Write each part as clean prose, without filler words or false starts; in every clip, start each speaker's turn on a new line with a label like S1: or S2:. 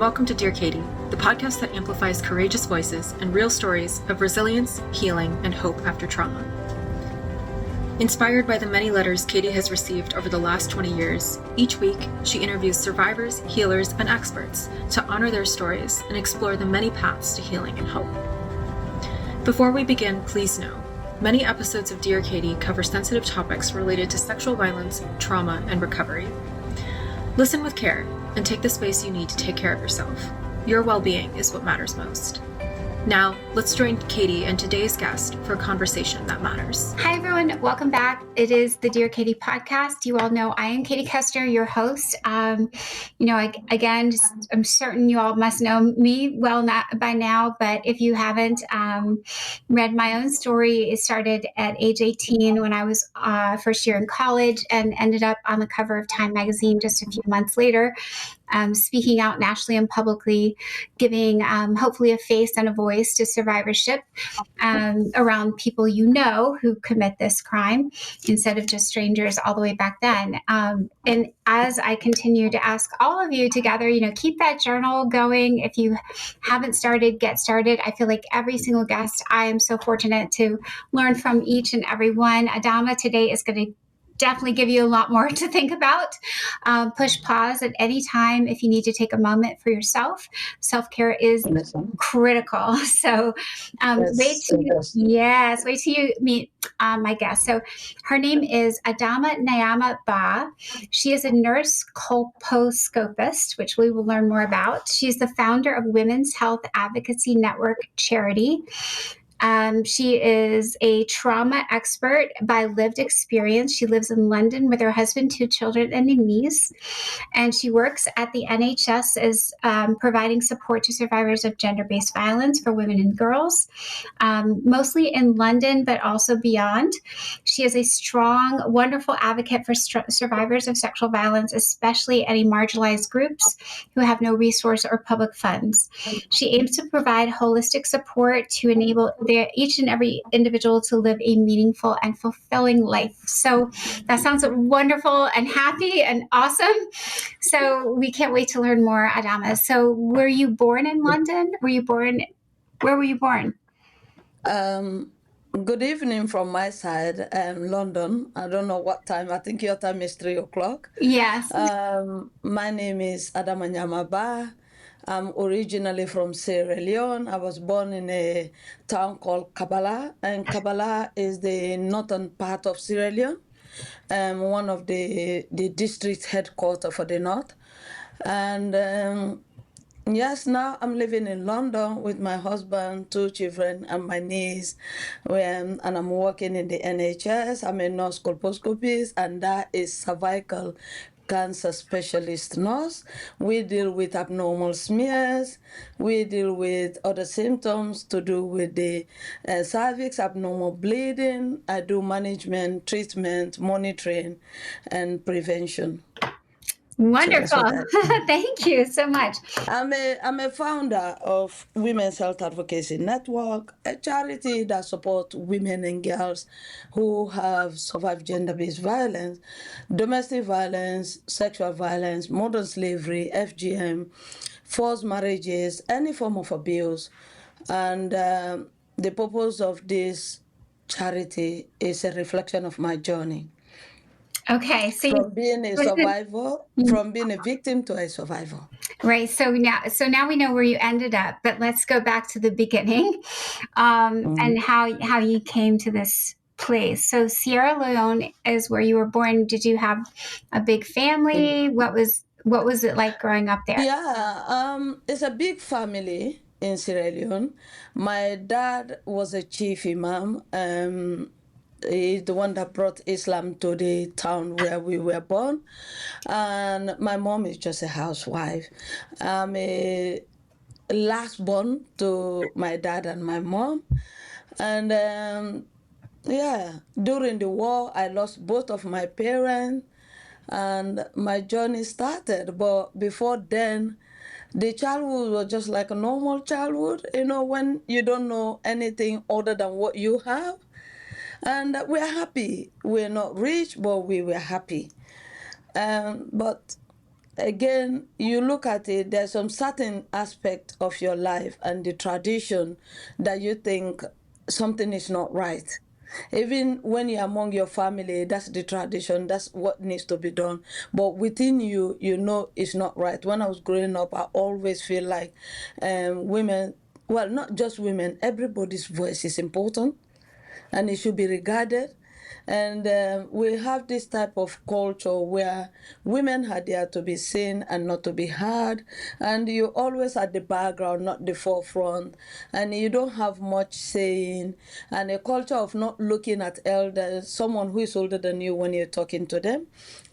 S1: welcome to Dear Katie, the podcast that amplifies courageous voices and real stories of resilience, healing, and hope after trauma. Inspired by the many letters Katie has received over the last 20 years, each week she interviews survivors, healers, and experts to honor their stories and explore the many paths to healing and hope. Before we begin, please know, many episodes of Dear Katie cover sensitive topics related to sexual violence, trauma, and recovery. Listen with care and take the space you need to take care of yourself. Your well-being is what matters most. Now, let's join Katie and today's guest for a conversation that matters.
S2: Hi, everyone. Welcome back. It is the Dear Katie podcast. You all know I am Katie Koestner, your host. I'm certain you all must know me well by now, but if you haven't read my own story, it started at age 18 when I was first year in college and ended up on the cover of Time magazine just a few months later. Speaking out nationally and publicly, giving hopefully a face and a voice to survivorship around people you know who commit this crime instead of just strangers all the way back then. And as I continue to ask all of you together, keep that journal going. If you haven't started, get started. I feel like every single guest, I am so fortunate to learn from each and every one. Adama today is going to definitely give you a lot more to think about. Push pause at any time if you need to take a moment for yourself. Self-care is critical. So wait till you meet my guest. So her name is Adama Nyama Bah. She is a nurse colposcopist, which we will learn more about. She's the founder of Women's Health Advocacy Network Charity. She is a trauma expert by lived experience. She lives in London with her husband, 2 children, and a niece. And she works at the NHS as providing support to survivors of gender-based violence for women and girls, mostly in London, but also beyond. She is a strong, wonderful advocate for survivors of sexual violence, especially any marginalized groups who have no resource or public funds. She aims to provide holistic support to enable each and every individual to live a meaningful and fulfilling life. So that sounds wonderful and happy and awesome. So we can't wait to learn more, Adama. So were you born in London? Where were you born?
S3: Good evening from my side, London. I don't know what time. I think your time is 3:00.
S2: Yes.
S3: My name is Adama Nyama Bah. I'm originally from Sierra Leone. I was born in a town called Kabala, and Kabala is the northern part of Sierra Leone, one of the district headquarters for the north. And yes, now I'm living in London with my husband, 2 children, and my niece, and I'm working in the NHS. I'm a nurse colposcopist, and that is cervical cancer specialist nurse. We deal with abnormal smears. We deal with other symptoms to do with the cervix, abnormal bleeding. I do management, treatment, monitoring, and prevention.
S2: Wonderful. Thank you so much.
S3: I'm a founder of Women's Health Advocacy Network, a charity that supports women and girls who have survived gender-based violence, domestic violence, sexual violence, modern slavery, FGM, forced marriages, any form of abuse. And the purpose of this charity is a reflection of my journey.
S2: Okay, so
S3: from being a survivor, from being a victim to a survivor.
S2: Right. So now we know where you ended up, but let's go back to the beginning, and how you came to this place. So Sierra Leone is where you were born. Did you have a big family? What was it like growing up there?
S3: Yeah, it's a big family in Sierra Leone. My dad was a chief imam. He's the one that brought Islam to the town where we were born. And my mom is just a housewife. I'm a last born to my dad and my mom. And during the war, I lost both of my parents and my journey started. But before then, the childhood was just like a normal childhood, when you don't know anything other than what you have. And we're happy. We're not rich, but we were happy. But again, you look at it, there's some certain aspect of your life and the tradition that you think something is not right. Even when you're among your family, that's the tradition, that's what needs to be done. But within you, you know it's not right. When I was growing up, I always feel like women, well, not just women, everybody's voice is important and it should be regarded. And we have this type of culture where women are there to be seen and not to be heard. And you always at the background, not the forefront. And you don't have much saying. And a culture of not looking at elders, someone who is older than you when you're talking to them,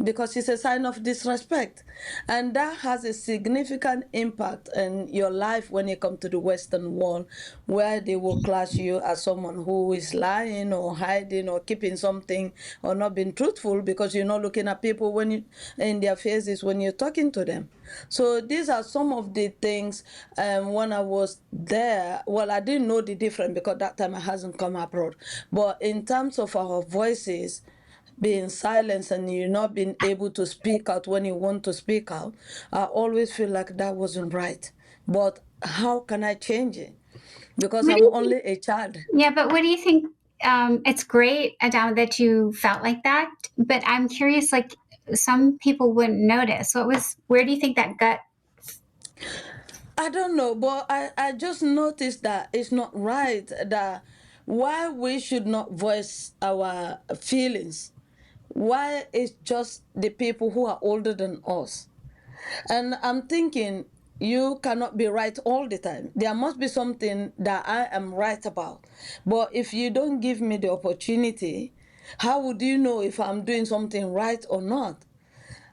S3: because it's a sign of disrespect. And that has a significant impact in your life when you come to the Western world, where they will class you as someone who is lying or hiding or keeping something or not being truthful because you're not looking at people when you, in their faces when you're talking to them. So these are some of the things when I was there. Well, I didn't know the difference because that time I hasn't come abroad. But in terms of our voices, being silenced and you not being able to speak out when you want to speak out, I always feel like that wasn't right. But how can I change it? Because
S2: What do
S3: I'm
S2: you
S3: only a child.
S2: Yeah, but what do you think? It's great, Adama, that you felt like that. But I'm curious, like some people wouldn't notice. Where do you think that gut?
S3: I don't know, but I just noticed that it's not right that why we should not voice our feelings. Why it's just the people who are older than us. And I'm thinking, you cannot be right all the time. There must be something that I am right about. But if you don't give me the opportunity, how would you know if I'm doing something right or not?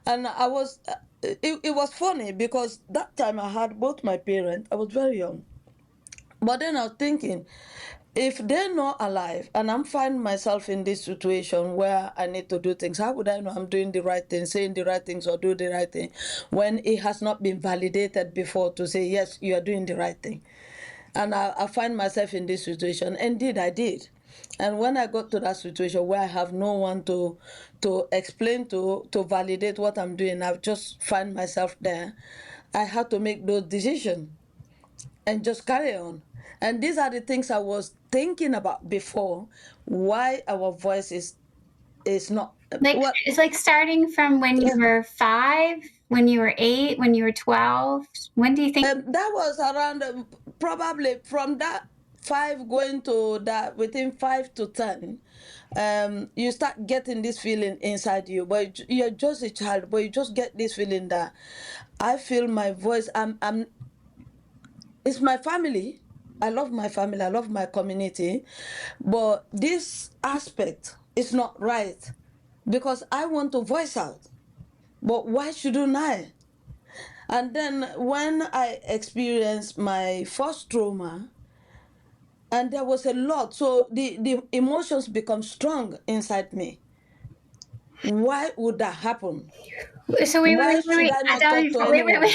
S3: And I was, it was funny because that time I had both my parents. I was very young. But then I was thinking, if they're not alive and I'm finding myself in this situation where I need to do things, how would I know I'm doing the right thing, saying the right things, or do the right thing when it has not been validated before to say, yes, you are doing the right thing? And I find myself in this situation. Indeed, I did. And when I got to that situation where I have no one to explain to validate what I'm doing, I've just find myself there. I had to make those decisions and just carry on. And these are the things I was thinking about before. Why our voice is not
S2: Like
S3: well.
S2: it's like starting from when you were 5, when you were 8, when you were 12. When do you think?
S3: That was around probably from that 5 going to that within 5 to 10. You start getting this feeling inside you, but you're just a child, but you just get this feeling that I feel my voice. I'm it's my family. I love my family. I love my community. But this aspect is not right because I want to voice out. But why shouldn't I? And then when I experienced my first trauma, and there was a lot, so the emotions become strong inside me. Why would that happen?
S2: So
S3: Why should I not talk to anyone?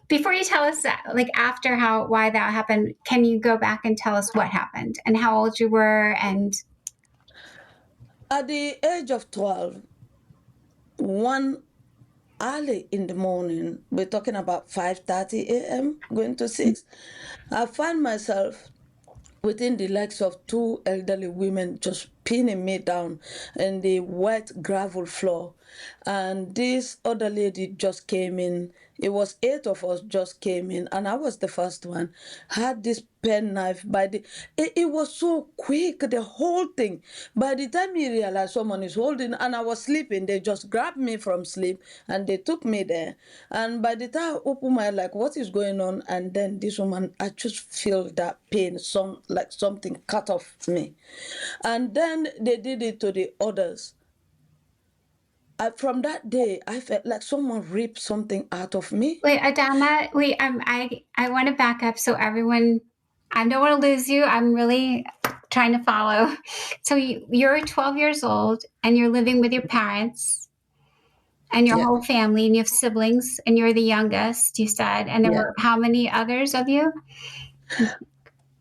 S2: Before you tell us that, like after why that happened, can you go back and tell us what happened and how old you were? And
S3: At the age of 12, one early in the morning, we're talking about 5:30 a.m., going to 6, I find myself within the legs of two elderly women just pinning me down in the wet gravel floor. And this other lady just came in. It was 8 of us just came in, and I was the first one. Had this pen knife by the. It was so quick, the whole thing. By the time you realize someone is holding, and I was sleeping, they just grabbed me from sleep and they took me there. And by the time I opened my like, what is going on? And then this woman, I just feel that pain, like something cut off me. And then they did it to the others. From that day, I felt like someone ripped something out of me.
S2: wait, Adama, I want to back up so everyone. I don't want to lose you. I'm really trying to follow. So you're 12 years old and you're living with your parents and your
S3: Yeah,
S2: whole family, and you have siblings, and you're the youngest, you said. And there
S3: yeah.
S2: were how many others of you?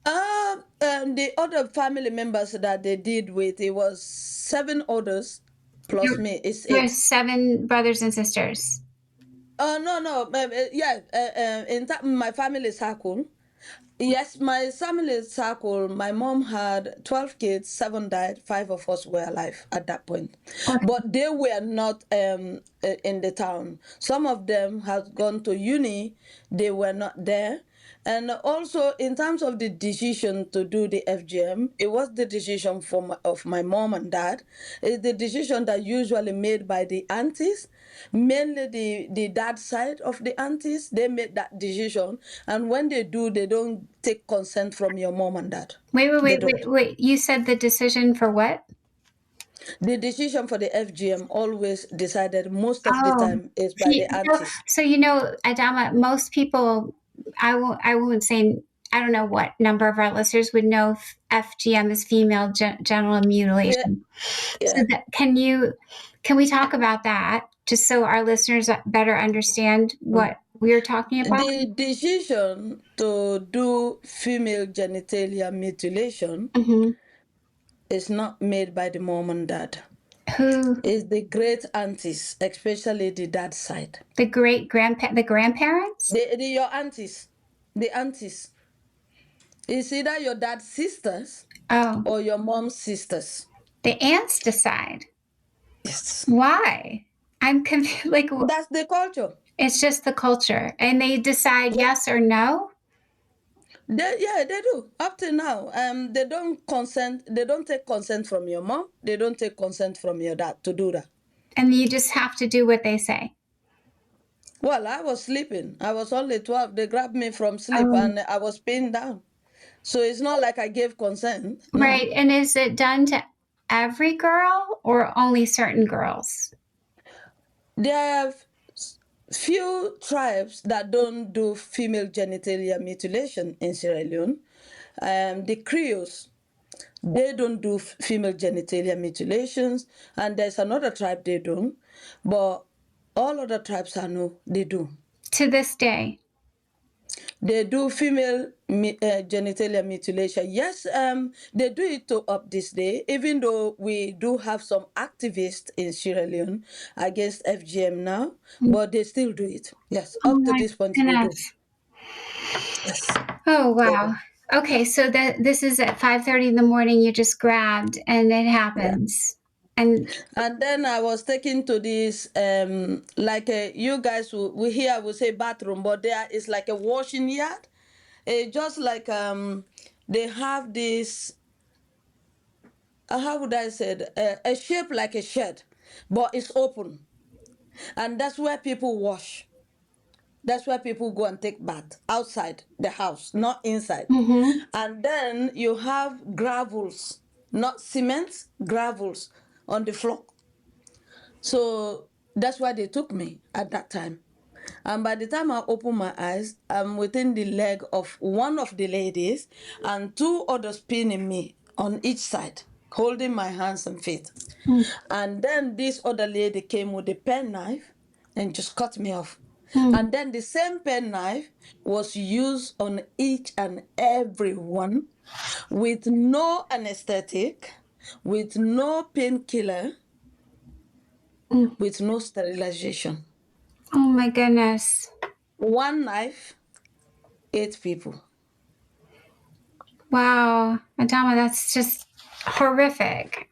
S3: The other family members that they did with, it was 7 others plus
S2: You're,
S3: me. It's
S2: there's
S3: 8.
S2: 7 brothers and sisters.
S3: No. Yeah, my family circle. Yes, my family circle, my mom had 12 kids, 7 died, 5 of us were alive at that point.
S2: Okay.
S3: But they were not in the town. Some of them had gone to uni, they were not there. And also, in terms of the decision to do the FGM, it was the decision of my mom and dad. It's the decision that usually made by the aunties, mainly the dad side of the aunties. They made that decision, and when they do, they don't take consent from your mom and dad. They don't.
S2: Wait. You said the decision for what?
S3: The decision for the FGM always decided most of the
S2: Oh,
S3: time is by the aunties.
S2: so Adama, most people, I won't say, I don't know what number of our listeners would know FGM is female genital mutilation.
S3: Yeah.
S2: So can we talk about that just so our listeners better understand what we're talking about?
S3: The decision to do female genitalia mutilation is not made by the mom and dad.
S2: Who?
S3: It's the great aunties, especially the dad side.
S2: The grandparents?
S3: Your aunties. The aunties. It's either your dad's sisters or your mom's sisters.
S2: The aunts decide.
S3: Yes.
S2: Why? I'm confused. Like,
S3: that's the culture.
S2: It's just the culture, and they decide yes or no.
S3: They do up to now. They don't consent. They don't take consent from your mom. They don't take consent from your dad to do that.
S2: And you just have to do what they say.
S3: Well, I was sleeping. I was only 12. They grabbed me from sleep and I was pinned down. So it's not like I gave consent. No.
S2: Right. And is it done to every girl or only certain girls?
S3: There are few tribes that don't do female genitalia mutilation in Sierra Leone. The Creoles, they don't do female genitalia mutilations. And there's another tribe they don't. But all other tribes I know, they do.
S2: To this day?
S3: They do female genitalia mutilation. Yes, they do it to up this day, even though we do have some activists in Sierra Leone against FGM now, but they still do it. Yes, up to this point, they do. Yes.
S2: Oh, wow. Okay, so this is at 5:30 in the morning, you just grabbed, and it happens. Yeah.
S3: And then I was taken to this, you guys we here will say bathroom, but there is like a washing yard. Just like they have this, how would I say it? A shape like a shed, but it's open. And that's where people wash. That's where people go and take bath, outside the house, not inside. And then you have gravels, not cement, gravels on the floor. So that's why they took me at that time. And by the time I open my eyes, I'm within the leg of one of the ladies and two others pinning me on each side, holding my hands and feet. And then this other lady came with a pen knife and just cut me off. And then the same pen knife was used on each and every one with no anesthetic, with no painkiller, with no sterilization.
S2: Oh my goodness.
S3: One knife, 8 people.
S2: Wow. Adama, that's just horrific.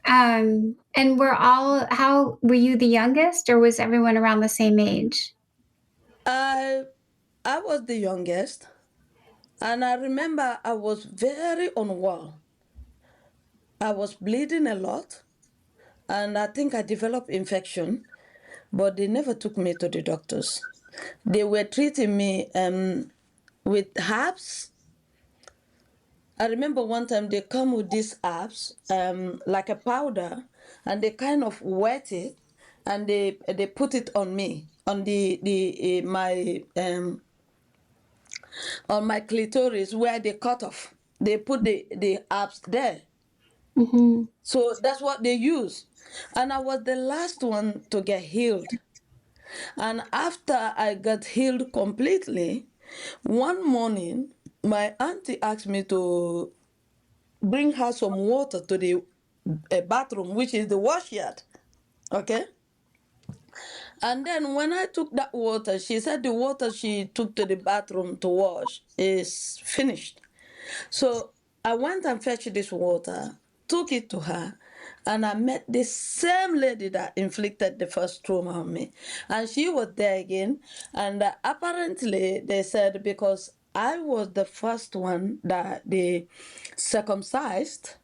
S2: And how were you the youngest, or was everyone around the same age?
S3: I was the youngest, and I remember I was very unwell. I was bleeding a lot, and I think I developed infection, but they never took me to the doctors. They were treating me with herbs. I remember one time they come with these herbs, like a powder, and they kind of wet it, and they put it on me, on on my clitoris where they cut off. They put the herbs there. So that's what they use. And I was the last one to get healed. And after I got healed completely, one morning, my auntie asked me to bring her some water to the bathroom, which is the wash yard. Okay? And then when I took that water, she said the water she took to the bathroom to wash is finished. So I went and fetched this water, took it to her, and I met the same lady that inflicted the first trauma on me. And she was there again. And apparently, they said because I was the first one that they circumcised,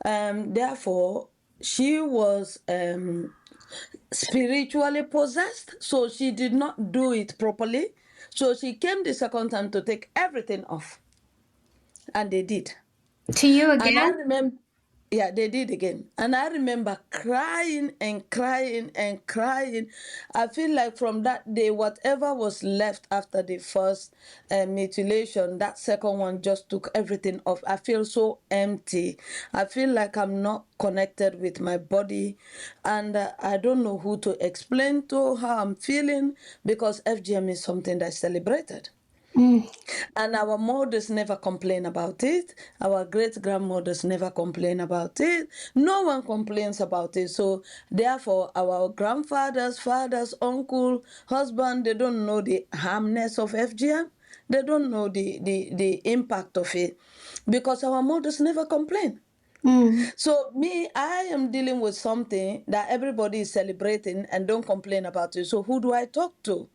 S3: therefore, she was spiritually possessed, so she did not do it properly. So she came the second time to take everything off, and they did.
S2: To you
S3: And I
S2: again?
S3: remember, yeah, they did again. And I remember crying and crying and crying. I feel like from that day, whatever was left after the first mutilation, that second one just took everything off. I feel so empty. I feel like I'm not connected with my body. And I don't know who to explain to how I'm feeling, because FGM is something that's celebrated.
S2: Mm.
S3: And our mothers never complain about it. Our great grandmothers never complain about it. No one complains about it. So therefore, our grandfathers, fathers, uncle, husband, they don't know the harmness of FGM. They don't know the impact of it, because our mothers never complain.
S2: Mm.
S3: So me, I am dealing with something that everybody is celebrating and don't complain about it. So who do I talk to?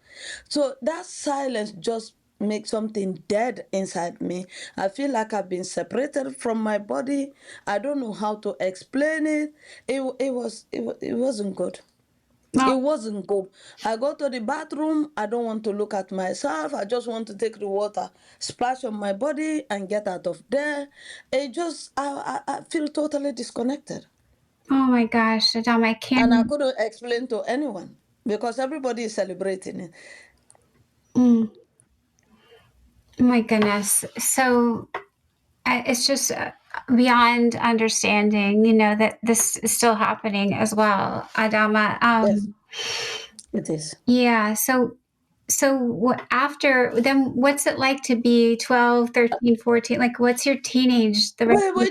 S3: So that silence just makes something dead inside me. I feel like I've been separated from my body. I don't know how to explain it. It wasn't good.
S2: Well,
S3: It wasn't good. I go to the bathroom. I don't want to look at myself. I just want to take the water, splash on my body, and get out of there. I feel totally disconnected.
S2: oh my gosh, Adama, I
S3: And I
S2: can't.
S3: couldn't explain to anyone because everybody is celebrating it.
S2: Mm. My goodness. So it's just beyond understanding, that this is still happening as well, Adama.
S3: Yes, it is.
S2: Yeah. So after then, what's it like to be 12, 13, 14? Like, what's your teenage, the rest of
S3: We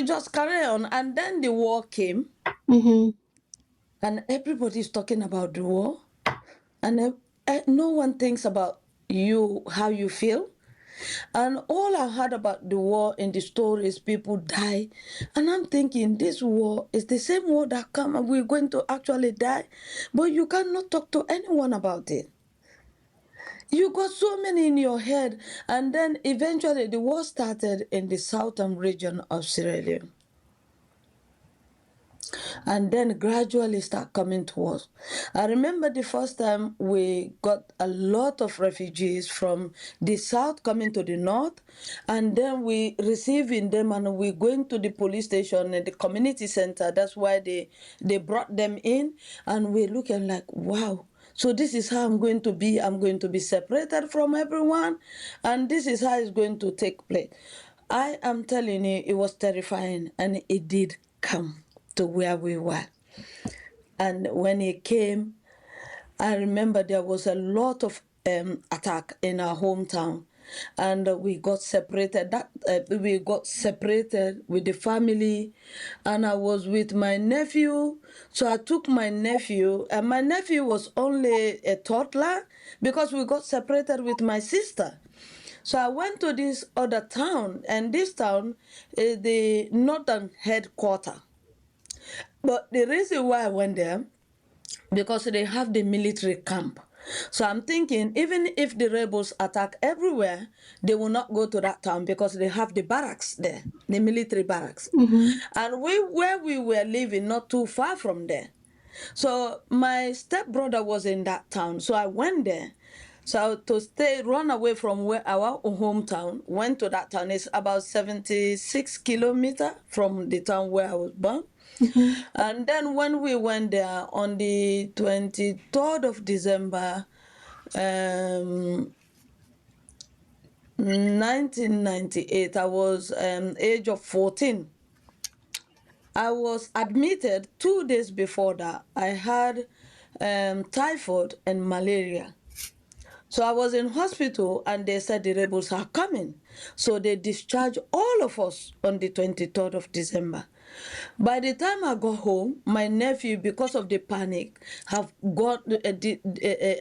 S3: just carry on. And then the war came,
S2: mm-hmm.
S3: and everybody's talking about the war. And no one thinks about you, how you feel. And all I heard about the war in the stories, people die. And I'm thinking, this war is the same war that come and we're going to actually die. But you cannot talk to anyone about it. You got so many in your head. And then eventually the war started in the southern region of Sierra Leone. And then gradually start coming to us. I remember the first time we got a lot of refugees from the south coming to the north, and then we receiving them and we going to the police station and the community center. That's why they brought them in, and we're looking like, wow. So this is how I'm going to be. I'm going to be separated from everyone, and this is how it's going to take place. I am telling you, it was terrifying, and it did come to where we were. And when it came, I remember there was a lot of attack in our hometown, and we got separated. We got separated with the family, and I was with my nephew. So I took my nephew, and my nephew was only a toddler because we got separated with my sister. So I went to this other town, and this town is the northern headquarters. But the reason why I went there, because they have the military camp. So I'm thinking, even if the rebels attack everywhere, they will not go to that town because they have the barracks there, the military barracks.
S2: Mm-hmm.
S3: And where we were living, not too far from there. So my stepbrother was in that town. So I went there. So to run away from where our hometown, went to that town. It's about 76 kilometers from the town where I was born.
S2: Mm-hmm.
S3: And then when we went there on the 23rd of December, 1998, I was age of 14. I was admitted 2 days before that. I had typhoid and malaria. So I was in hospital and they said the rebels are coming. So they discharged all of us on the 23rd of December. By the time I got home, my nephew, because of the panic, have got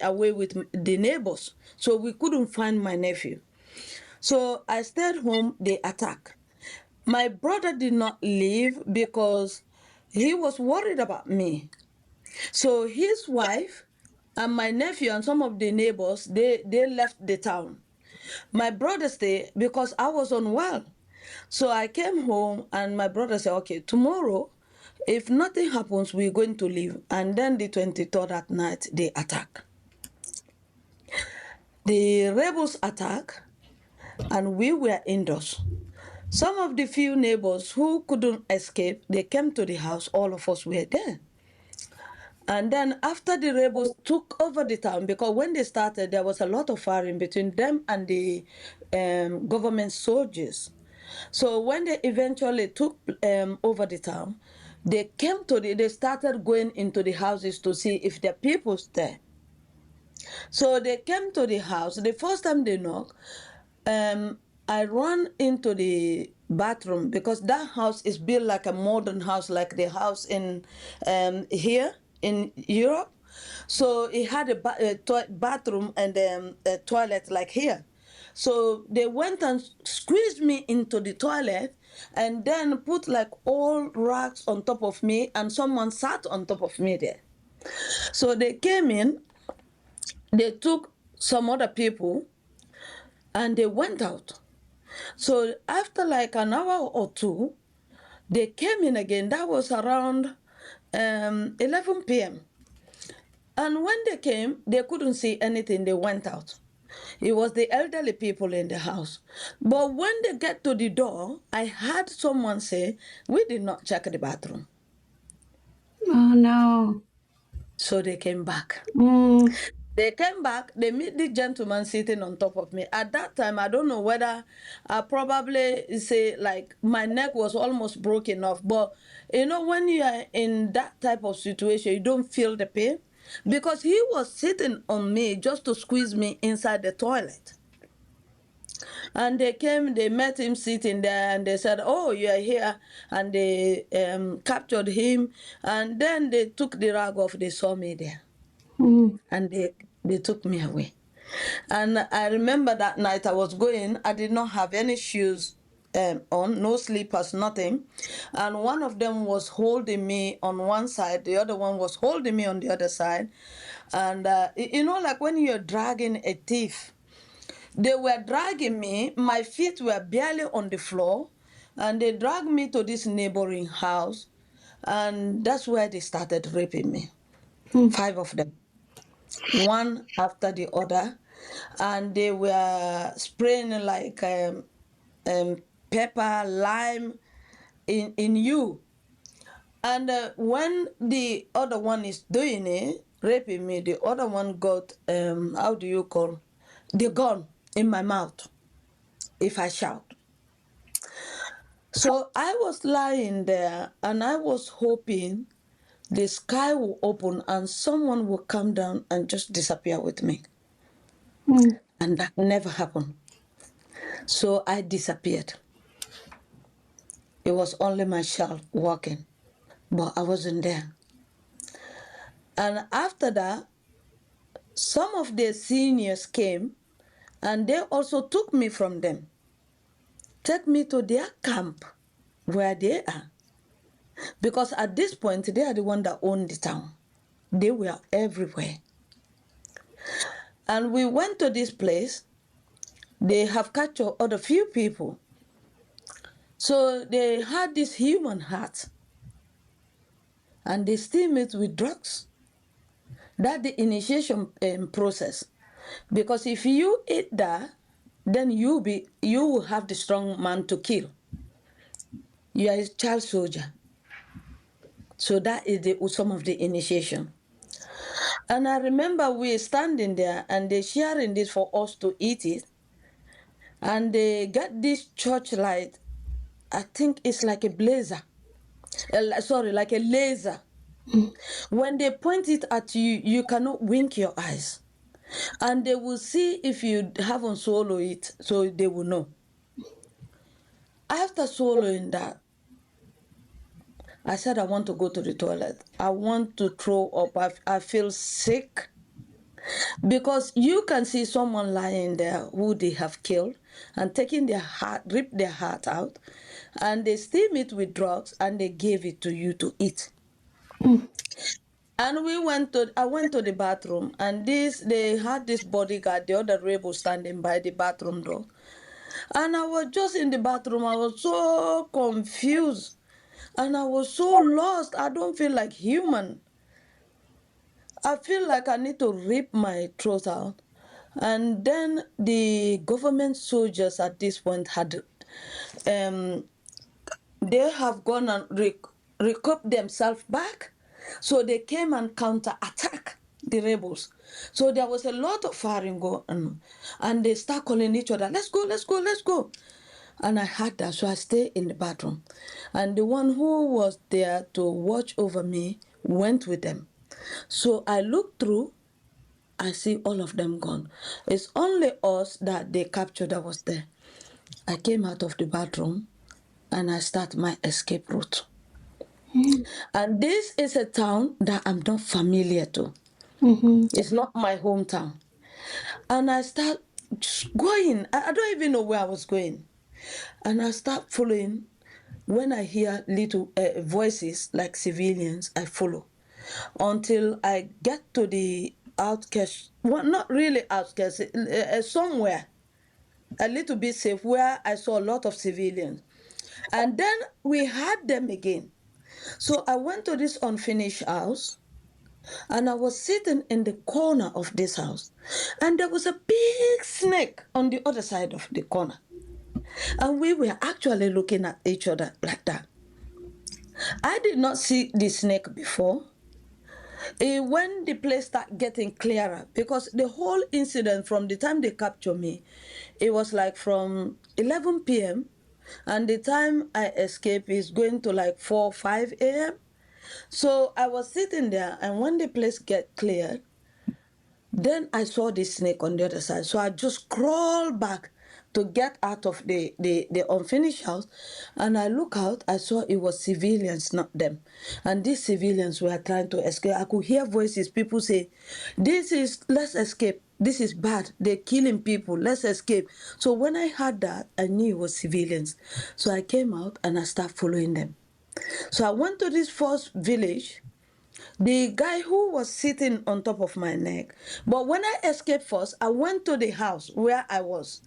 S3: away with the neighbors. So we couldn't find my nephew. So I stayed home, they attacked. My brother did not leave because he was worried about me. So his wife and my nephew and some of the neighbors, they left the town. My brother stayed because I was unwell. So I came home and my brother said, okay, tomorrow, if nothing happens, we're going to leave. And then the 23rd at night, they attack. The rebels attack and we were indoors. Some of the few neighbors who couldn't escape, they came to the house, all of us were there. And then after the rebels took over the town, because when they started, there was a lot of firing between them and the government soldiers. So when they eventually took over the town, they started going into the houses to see if there are people there. So they came to the house. The first time they knocked, I ran into the bathroom because that house is built like a modern house, like the house in here in Europe. So it had a bathroom and a toilet like here. So they went and squeezed me into the toilet and then put like all racks on top of me and someone sat on top of me there. So they came in, they took some other people and they went out. So after like an hour or two, they came in again. That was around 11 p.m. And when they came, they couldn't see anything. They went out. It was the elderly people in the house. But when they get to the door, I heard someone say, we did not check the bathroom.
S2: Oh, no.
S3: So they came back.
S2: Mm.
S3: They came back, they meet the gentleman sitting on top of me. At that time, I don't know whether I probably say like my neck was almost broken off. But you know, when you are in that type of situation, you don't feel the pain. Because he was sitting on me just to squeeze me inside the toilet. And they came, they met him sitting there and they said, oh, you are here. And they captured him. And then they took the rag off, they saw me there.
S2: Mm.
S3: And they took me away. And I remember that night I was going, I did not have any shoes on, no slippers, nothing. And one of them was holding me on one side, the other one was holding me on the other side. And you know, like when you're dragging a thief, they were dragging me, my feet were barely on the floor, and they dragged me to this neighboring house. And that's where they started raping me, 5 of them, one after the other, and they were spraying like pepper, lime in you. And when the other one is doing it, raping me, the other one got, how do you call, the gun in my mouth if I shout. So I was lying there and I was hoping the sky will open and someone will come down and just disappear with me.
S2: Mm.
S3: And that never happened. So I disappeared. It was only my child walking, but I wasn't there. And after that, some of the seniors came and they also took me from them, take me to their camp where they are. Because at this point, they are the one that owned the town. They were everywhere. And we went to this place. They have captured other few people. So they had this human heart. And they steam it with drugs. That's the initiation process. Because if you eat that, then you will have the strong man to kill. You are a child soldier. So that is some of the initiation. And I remember we standing there and they sharing this for us to eat it. And they got this church light. I think it's like a blazer. Sorry, like a laser. When they point it at you, you cannot wink your eyes. And they will see if you haven't swallowed it, so they will know. After swallowing that, I said, I want to go to the toilet. I want to throw up. I feel sick. Because you can see someone lying there who they have killed and taking their heart, ripped their heart out, and they steam it with drugs and they gave it to you to eat. And I went to the bathroom, and they had this bodyguard, the other rebel, standing by the bathroom door. And I was just in the bathroom. I was so confused and I was so lost. I don't feel like human. I feel like I need to rip my throat out. And then the government soldiers at this point had, they have gone and recouped themselves back. So they came and counter-attack the rebels. So there was a lot of firing going on. And they start calling each other, let's go, let's go, let's go. And I had that, so I stayed in the bathroom. And the one who was there to watch over me went with them. So I looked through, I see all of them gone. It's only us that they captured that was there. I came out of the bathroom and I start my escape route. And this is a town that I'm not familiar to. It's not my hometown. And I start going. I don't even know where I was going. And I start following. When I hear little voices like civilians, I follow until I get to the outskirts. Well, not really outskirts, somewhere a little bit safe where I saw a lot of civilians. And then we had them again. So I went to this unfinished house and I was sitting in the corner of this house. And there was a big snake on the other side of the corner. And we were actually looking at each other like that. I did not see the snake before. When the place started getting clearer, because the whole incident from the time they captured me, it was like from 11 p.m. and the time I escaped is going to like 4, 5 a.m. So I was sitting there, and when the place get cleared, then I saw the snake on the other side. So I just crawled back to get out of the unfinished house. And I look out, I saw it was civilians, not them. And these civilians were trying to escape. I could hear voices, people say, let's escape. This is bad. They're killing people. Let's escape. So when I heard that, I knew it was civilians. So I came out and I started following them. So I went to this first village. The guy who was sitting on top of my neck. But when I escaped first, I went to the house where I was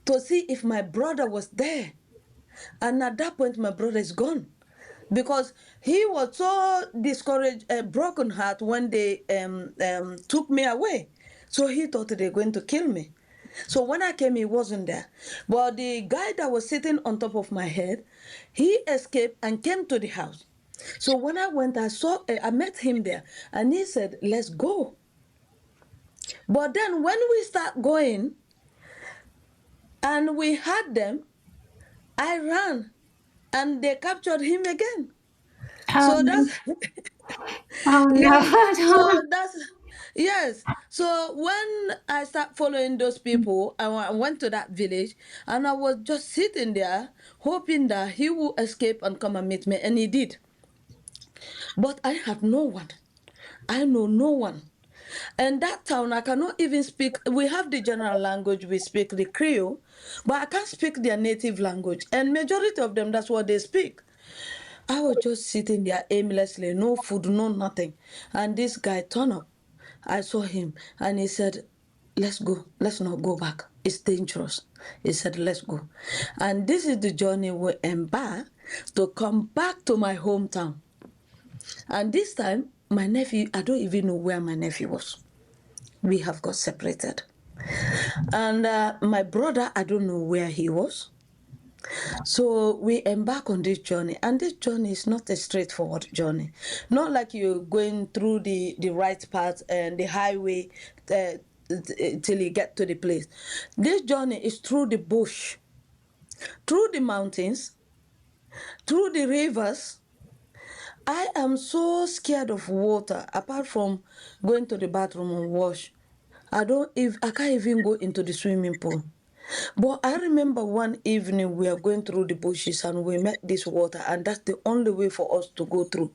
S3: to see if my brother was there. And at that point, my brother is gone. Because he was so discouraged, broken heart when they took me away. So he thought they were going to kill me. So when I came, he wasn't there. But the guy that was sitting on top of my head, he escaped and came to the house. So when I went, I met him there, and he said, let's go. But then when we start going, and we had them, I ran, and they captured him again. So that's,
S2: Oh
S3: yes,
S2: no.
S3: so that's, yes. So when I start following those people, I went to that village, and I was just sitting there, hoping that he will escape and come and meet me, and he did. But I have no one. I know no one. And that town, I cannot even speak. We have the general language, we speak the Creole, but I can't speak their native language. And majority of them, that's what they speak. I was just sitting there aimlessly, no food, no nothing. And this guy turned up. I saw him and he said, let's go. Let's not go back. It's dangerous. He said, let's go. And this is the journey we embark to come back to my hometown. And this time, my nephew, I don't even know where my nephew was. We have got separated. And my brother, I don't know where he was. So we embark on this journey. And this journey is not a straightforward journey. Not like you're going through the right path and the highway till you get to the place. This journey is through the bush, through the mountains, through the rivers. I am so scared of water, apart from going to the bathroom and wash. I can't even go into the swimming pool. But I remember one evening we are going through the bushes and we met this water, and that's the only way for us to go through.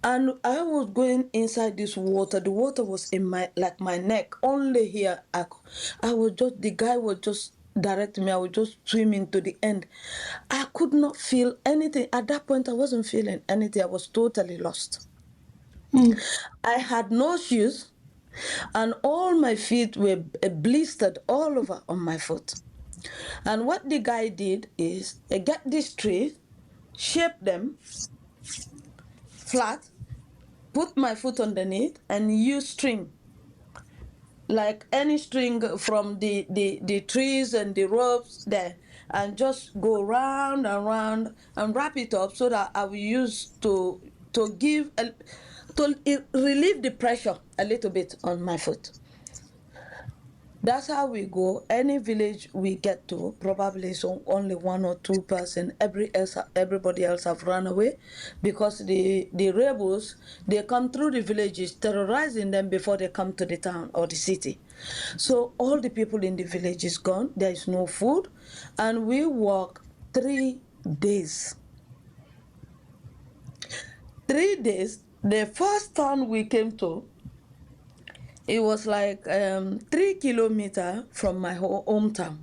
S3: And I was going inside this water. The water was in my neck, only here. The guy was just directing me. I was just swimming to the end. I could not feel anything. At that point, I wasn't feeling anything. I was totally lost. I had no shoes, and all my feet were blistered all over on my foot. And what the guy did is get these trees, shape them flat, put my foot underneath, and use string, like any string from the trees and the ropes there, and just go round and round and wrap it up so that I will use to relieve the pressure a little bit on my foot. That's how we go. Any village we get to, probably so only 1 or 2 person. Everybody else have run away, because the rebels, they come through the villages, terrorizing them before they come to the town or the city. So all the people in the village is gone. There is no food, and we walk 3 days. 3 days. The first town we came to, it was like 3 kilometers from my hometown.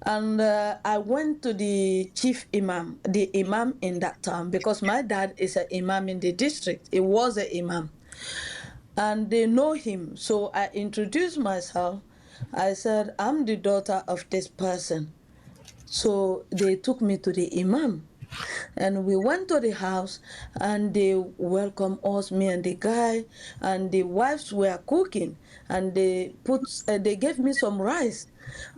S3: And I went to the chief imam, the imam in that town, because my dad is an imam in the district. He was an imam. And they know him. So I introduced myself. I said, I'm the daughter of this person. So they took me to the imam. And we went to the house, and they welcomed us, me and the guy, and the wives were cooking, and they gave me some rice.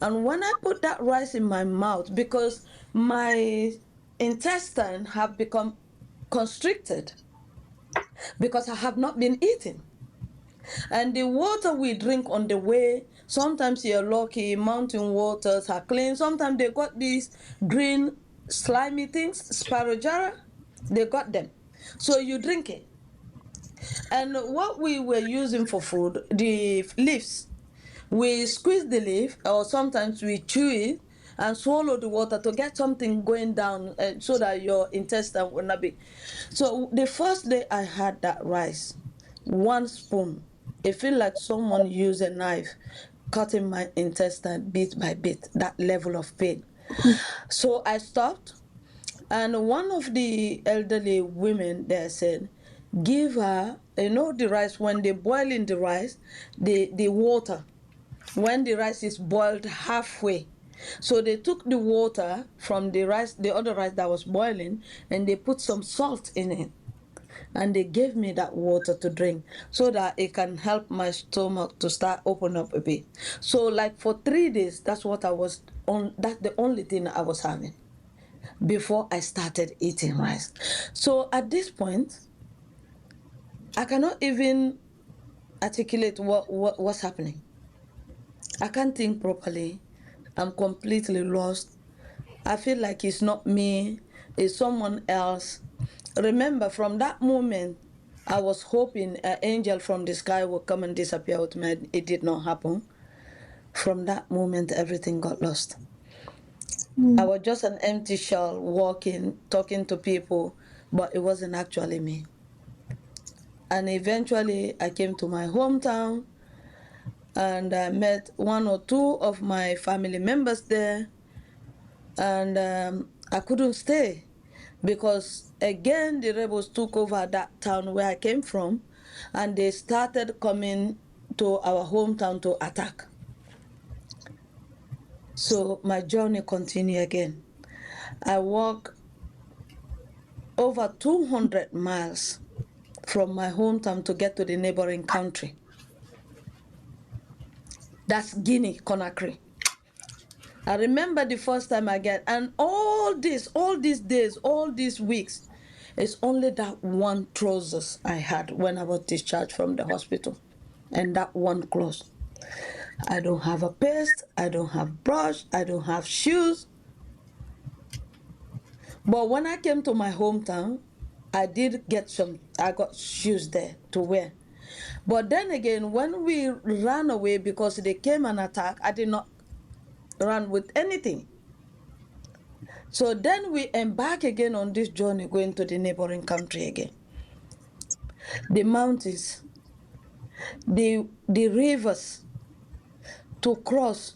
S3: And when I put that rice in my mouth, because my intestine have become constricted, because I have not been eating. And the water we drink on the way, sometimes you're lucky, mountain waters are clean. Sometimes they got these green slimy things, sparrowjara, they got them. So you drink it. And what we were using for food, the leaves, we squeeze the leaf, or sometimes we chew it and swallow the water to get something going down, so that your intestine will not be. So the first day I had that rice, 1 spoon, it felt like someone used a knife cutting my intestine bit by bit, that level of pain. So I stopped, and one of the elderly women there said, give her, the rice, when they boil in the rice, the water, when the rice is boiled halfway. So they took the water from the rice, the other rice that was boiling, and they put some salt in it. And they gave me that water to drink so that it can help my stomach to start open up a bit. So like for 3 days, that's what I was on. That's the only thing I was having before I started eating rice. So at this point, I cannot even articulate what's happening. I can't think properly. I'm completely lost. I feel like it's not me, it's someone else. Remember, from that moment, I was hoping an angel from the sky would come and disappear with me. It did not happen. From that moment, everything got lost. I was just an empty shell, walking, talking to people, but it wasn't actually me. And eventually, I came to my hometown, and I met 1 or 2 of my family members there, and I couldn't stay, because again the rebels took over that town where I came from, and they started coming to our hometown to attack. So my journey continued again. I walked over 200 miles from my hometown to get to the neighboring country. That's Guinea, Conakry. I remember the first time I get, and all these days, all these weeks, it's only that 1 trousers I had when I was discharged from the hospital, and that 1 clothes. I don't have a paste, I don't have brush, I don't have shoes. But when I came to my hometown, I got shoes there to wear. But then again, when we ran away because they came and attacked, I did not run with anything. So then we embark again on this journey going to the neighboring country again. The mountains, the rivers to cross,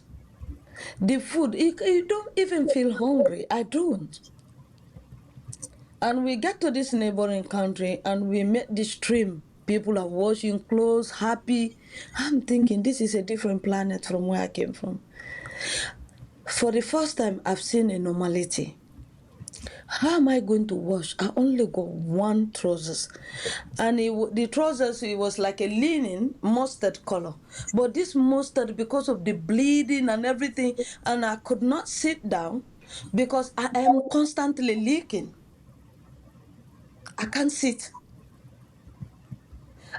S3: the food. You don't even feel hungry. I don't. And we get to this neighboring country and we met this stream. People are washing clothes, happy. I'm thinking this is a different planet from where I came from. For the first time, I've seen a normality. How am I going to wash? I only got one trousers. And the trousers, it was like a linen mustard color. But this mustard, because of the bleeding and everything, and I could not sit down because I am constantly leaking. I can't sit.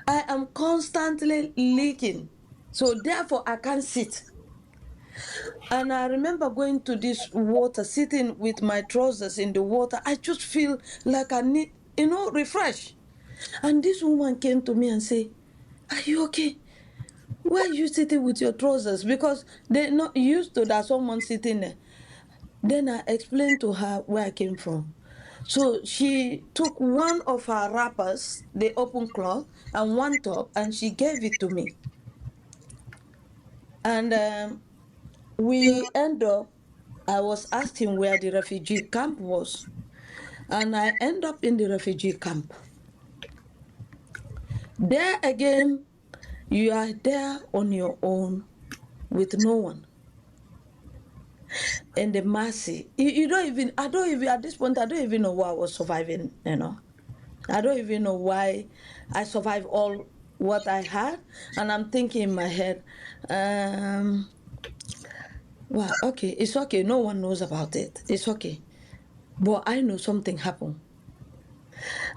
S3: I am constantly leaking. So therefore, I can't sit. And I remember going to this water, sitting with my trousers in the water. I just feel like I need, refresh. And this woman came to me and said, "Are you okay? Why are you sitting with your trousers?" Because they're not used to that someone sitting there. Then I explained to her where I came from. So she took one of her wrappers, the open cloth, and one top, and she gave it to me. And we end up, I was asking where the refugee camp was. And I end up in the refugee camp. There again, you are there on your own with no one. And the mercy, you don't even, at this point, I don't even know why I was surviving, I don't even know why I survived all what I had. And I'm thinking in my head, well, okay, it's okay. No one knows about it. It's okay. But I know something happened.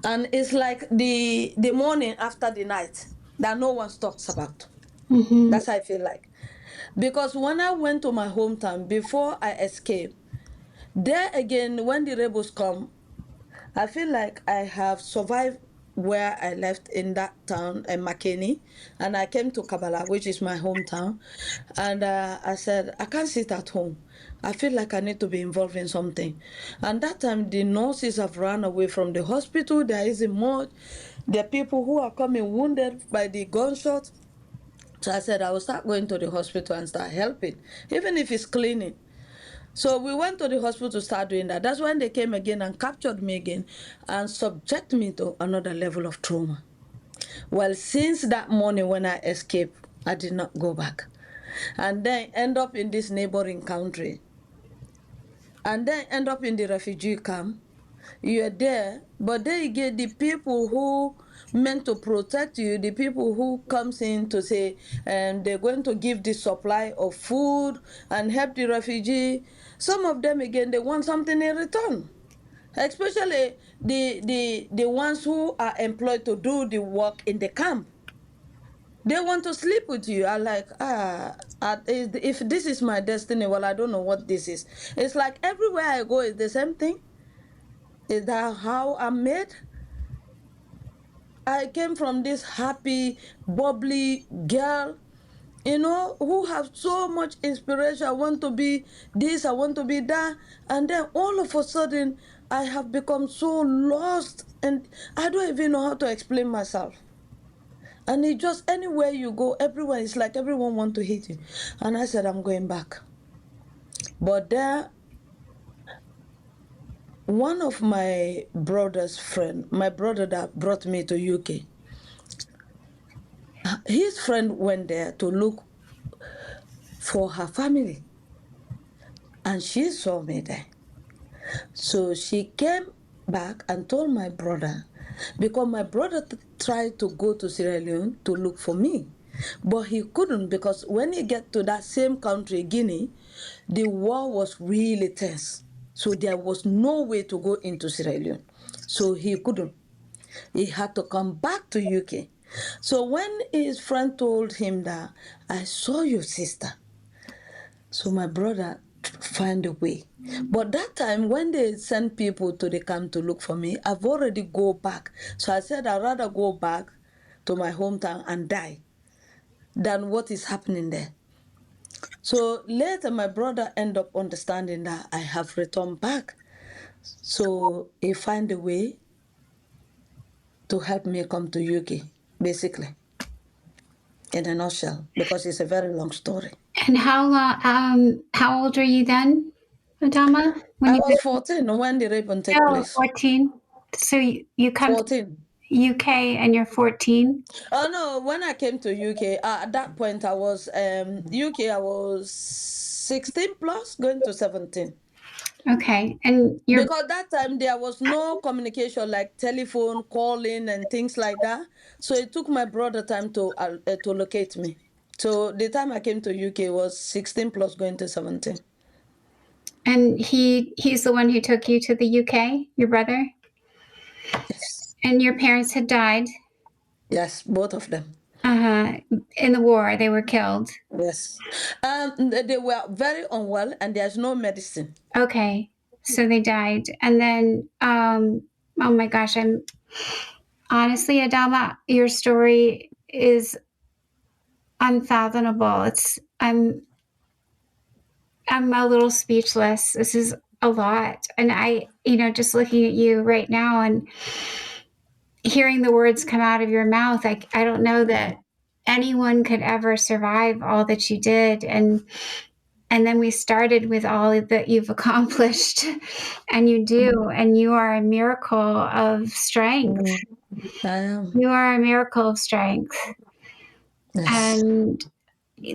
S3: And it's like the morning after the night that no one talks about. That's how I feel like. Because when I went to my hometown, before I escaped, there again, when the rebels come, I feel like I have survived where I left in that town, in Makeni, and I came to Kabbalah, which is my hometown, and I said, I can't sit at home. I feel like I need to be involved in something. And that time, the nurses have run away from the hospital. There isn't much. There are people who are coming wounded by the gunshot. So I said, I will start going to the hospital and start helping, even if it's cleaning. So we went to the hospital to start doing that. That's when they came again and captured me again and subject me to another level of trauma. Well, since that morning when I escaped, I did not go back. And then end up in this neighboring country. And then end up in the refugee camp. You're there, but they get the people who meant to protect you, the people who comes in to say they're going to give the supply of food and help the refugee. Some of them again, they want something in return, especially the ones who are employed to do the work in the camp. They want to sleep with you. I like, if this is my destiny, well, I don't know what this is. It's like everywhere I go, it's the same thing. Is that how I'm made? I came from this happy, bubbly girl, who have so much inspiration. I want to be this, I want to be that. And then all of a sudden, I have become so lost and I don't even know how to explain myself. And it just, anywhere you go, everywhere, it's like everyone want to hit you. And I said, I'm going back. But there, one of my brother's friend, my brother that brought me to UK, his friend went there to look for her family. And she saw me there. So she came back and told my brother, because my brother tried to go to Sierra Leone to look for me. But he couldn't, because when he get to that same country, Guinea, the war was really tense. So there was no way to go into Sierra Leone. So he couldn't. He had to come back to UK. So when his friend told him that, I saw your sister. So my brother found a way. But that time when they sent people to the camp to look for me, I've already go back. So I said I'd rather go back to my hometown and die than what is happening there. So later, my brother ended up understanding that I have returned back. So he found a way to help me come to UK, basically, in a nutshell, because it's a very long story.
S2: And how old were you then, Adama? When
S3: I
S2: you
S3: was 14 when the rape took
S2: were
S3: place.
S2: 14? So you come
S3: 14.
S2: to UK and you're 14?
S3: Oh no, when I came to UK, at that point I was UK, I was 16 plus, going to 17.
S2: Okay. And you're
S3: Because that time there was no communication like telephone, calling, and things like that. So it took my brother time to locate me. So the time I came to UK was 16 plus, going to 17.
S2: and he's the one who took you to the UK, your brother?
S3: Yes.
S2: And your parents had died
S3: Yes, both of them.
S2: in the war. They were killed.
S3: Yes. They were very unwell and there's no medicine.
S2: Okay. So they died. And then oh my gosh, I'm honestly, Adama, your story is unfathomable. I'm a little speechless. This is a lot. And I, just looking at you right now and hearing the words come out of your mouth, I don't know that anyone could ever survive all that you did. And then we started with all that you've accomplished, and you do, and you are a miracle of strength.
S3: I am.
S2: You are a miracle of strength.
S3: Yes.
S2: And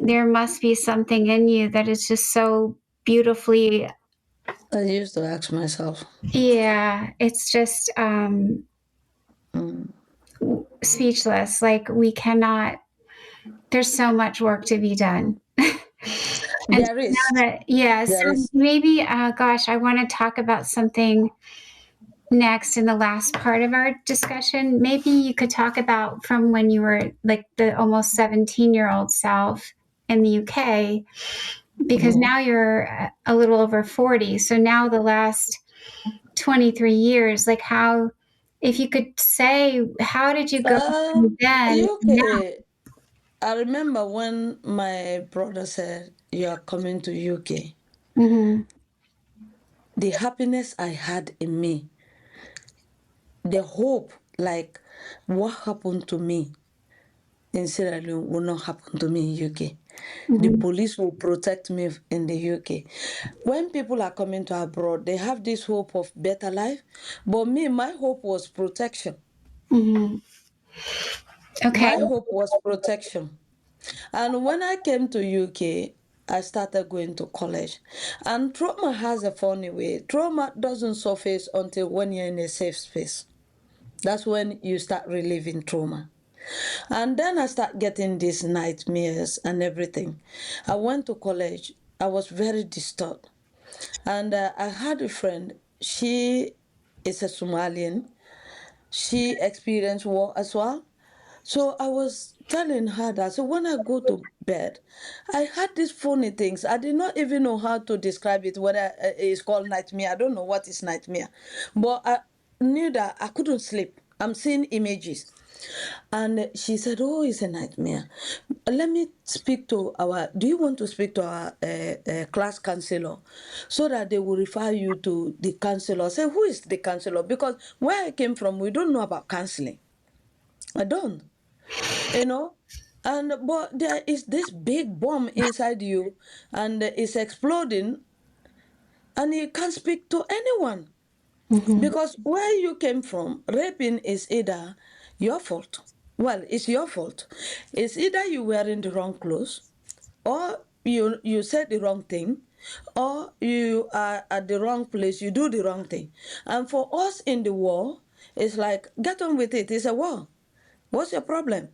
S2: there must be something in you that is just so beautifully,
S3: I used to ask myself.
S2: yeah, it's just speechless. Like we cannot, there's so much work to be done. And
S3: There is.
S2: so maybe, gosh, I want to talk about something next in the last part of our discussion. Maybe you could talk about from when you were like the almost 17-year-old self in the UK, because now you're a little over 40. So now the last 23 years, like how, if you could say, how did you go from then?
S3: UK. I remember when my brother said, "You are coming to UK."
S2: Mm-hmm.
S3: The happiness I had in me, the hope, like what happened to me in Sierra Leone will not happen to me in UK. The police will protect me in the UK. When people are coming to abroad, they have this hope of better life. But me, my hope was protection.
S2: Mm-hmm. Okay.
S3: My hope was protection. And when I came to UK, I started going to college. And trauma has a funny way. Trauma doesn't surface until when you're in a safe space. That's when you start reliving trauma. And then I start getting these nightmares and everything. I went to college. I was very disturbed. And I had a friend. She is a Somalian. She experienced war as well. So I was telling her that. So when I go to bed, I had these funny things. I did not even know how to describe it, whether it's called nightmare. I don't know what is nightmare. But I knew that I couldn't sleep. I'm seeing images. And she said, "Oh, it's a nightmare. Let me speak to do you want to speak to our class counselor so that they will refer you to the counselor?" I said, "Who is the counselor?" Because where I came from, we don't know about counseling. I don't, you know. But there is this big bomb inside you and it's exploding and you can't speak to anyone. Because where you came from, raping is either your fault. Well, it's your fault. It's either you wearing the wrong clothes, or you said the wrong thing, or you are at the wrong place, you do the wrong thing. And for us in the war, it's like, get on with it. It's a war. What's your problem?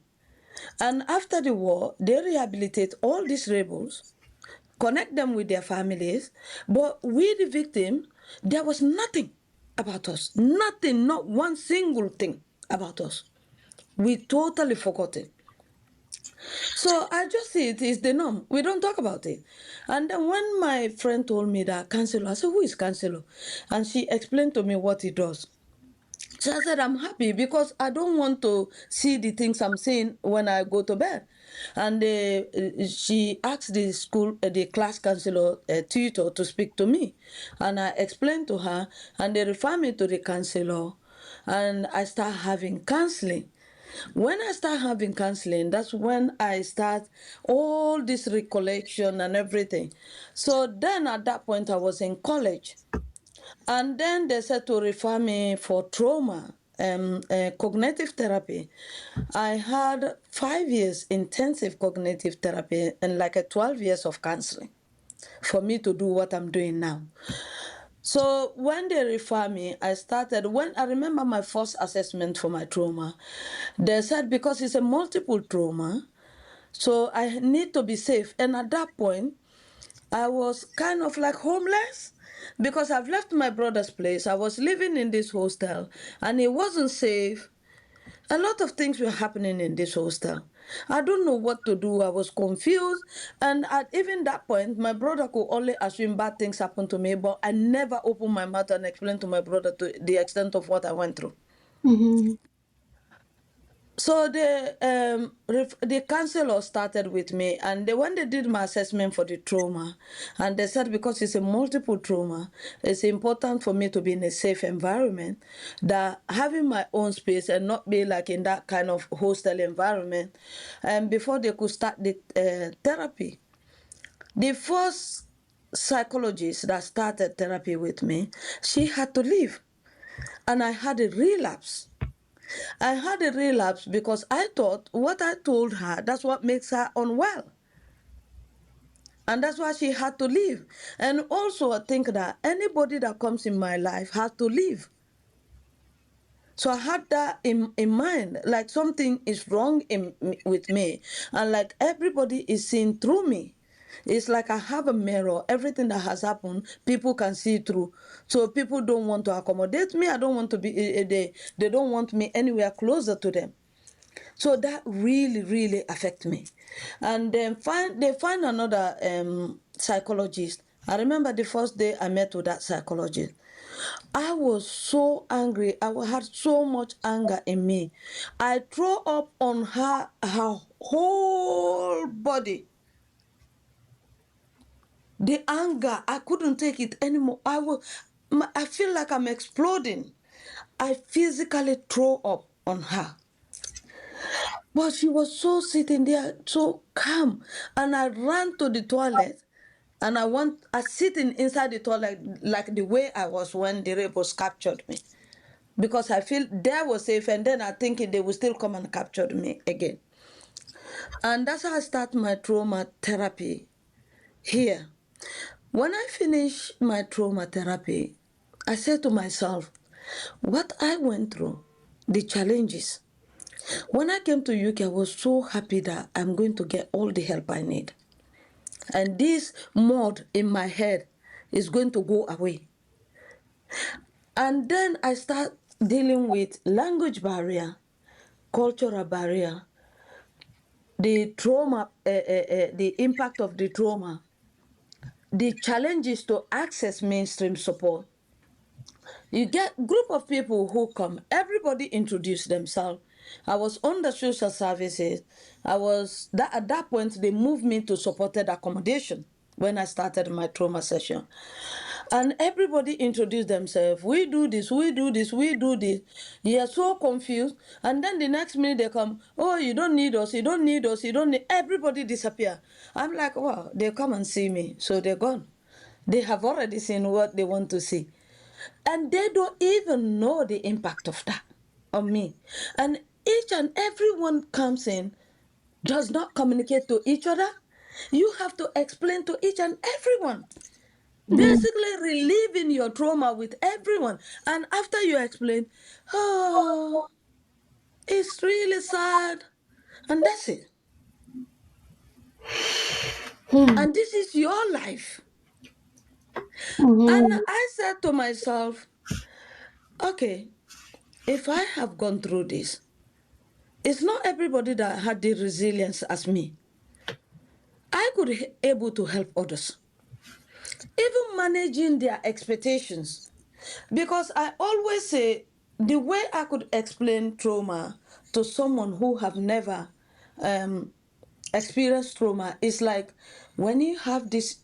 S3: And after the war, they rehabilitate all these rebels, connect them with their families. But we, the victim, there was nothing about us. Nothing, not one single thing about us. We totally forgot it. So I just see it is the norm. We don't talk about it. And then when my friend told me that counselor, I said, "Who is counselor?" And she explained to me what he does. So I said, I'm happy because I don't want to see the things I'm seeing when I go to bed. And she asked the school, the class counselor, tutor to speak to me. And I explained to her, and they refer me to the counselor. And I start having counseling. When I start having counseling, that's when I start all this recollection and everything. So then at that point, I was in college. And then they said to refer me for trauma, cognitive therapy. I had 5 years intensive cognitive therapy and like a 12 years of counseling for me to do what I'm doing now. So when they refer me, I started, when I remember my first assessment for my trauma, they said because it's a multiple trauma, so I need to be safe. And at that point, I was kind of like homeless because I've left my brother's place. I was living in this hostel and it wasn't safe. A lot of things were happening in this hostel. I don't know what to do. I was confused. And at even that point, my brother could only assume bad things happened to me, but I never opened my mouth and explained to my brother to the extent of what I went through.
S2: Mm-hmm.
S3: So the counselor started with me, and when they did my assessment for the trauma, and they said because it's a multiple trauma, it's important for me to be in a safe environment, that having my own space and not be like in that kind of hostel environment, and before they could start the therapy. The first psychologist that started therapy with me, she had to leave, and I had a relapse. I had a relapse because I thought what I told her, that's what makes her unwell. And that's why she had to leave. And also I think that anybody that comes in my life has to leave. So I had that in mind, like something is wrong with me. And like everybody is seeing through me. It's like I have a mirror. Everything that has happened, people can see through. So people don't want to accommodate me. I don't want to be, they don't want me anywhere closer to them. So that really, really affect me. And then they find another psychologist. I remember the first day I met with that psychologist. I was so angry. I had so much anger in me. I threw up on her whole body. The anger, I couldn't take it anymore. I feel like I'm exploding. I physically threw up on her. But she was so sitting there, so calm. And I ran to the toilet and I sitting inside the toilet like the way I was when the rebels captured me. Because I feel there was safe, and then I think they will still come and capture me again. And that's how I start my trauma therapy here. When I finish my trauma therapy, I said to myself, what I went through, the challenges. When I came to UK, I was so happy that I'm going to get all the help I need. And this mud in my head is going to go away. And then I start dealing with language barrier, cultural barrier, the trauma, the impact of the trauma, the challenges to access mainstream support. You get group of people who come, everybody introduce themselves. I was under social services. At that point, they moved me to supported accommodation when I started my trauma session. And everybody introduced themselves. We do this, we do this, we do this. You're so confused. And then the next minute they come, oh, you don't need us, you don't need us, you don't need, everybody disappear. I'm like, wow, they come and see me. So they're gone. They have already seen what they want to see. And they don't even know the impact of that on me. And each and everyone comes in, does not communicate to each other. You have to explain to each and everyone. Basically relieving your trauma with everyone. And after you explain, oh, it's really sad. And that's it. And this is your life. And I said to myself, okay, if I have gone through this, it's not everybody that had the resilience as me. I could be able to help others, even managing their expectations. Because I always say, the way I could explain trauma to someone who have never experienced trauma is like when you have this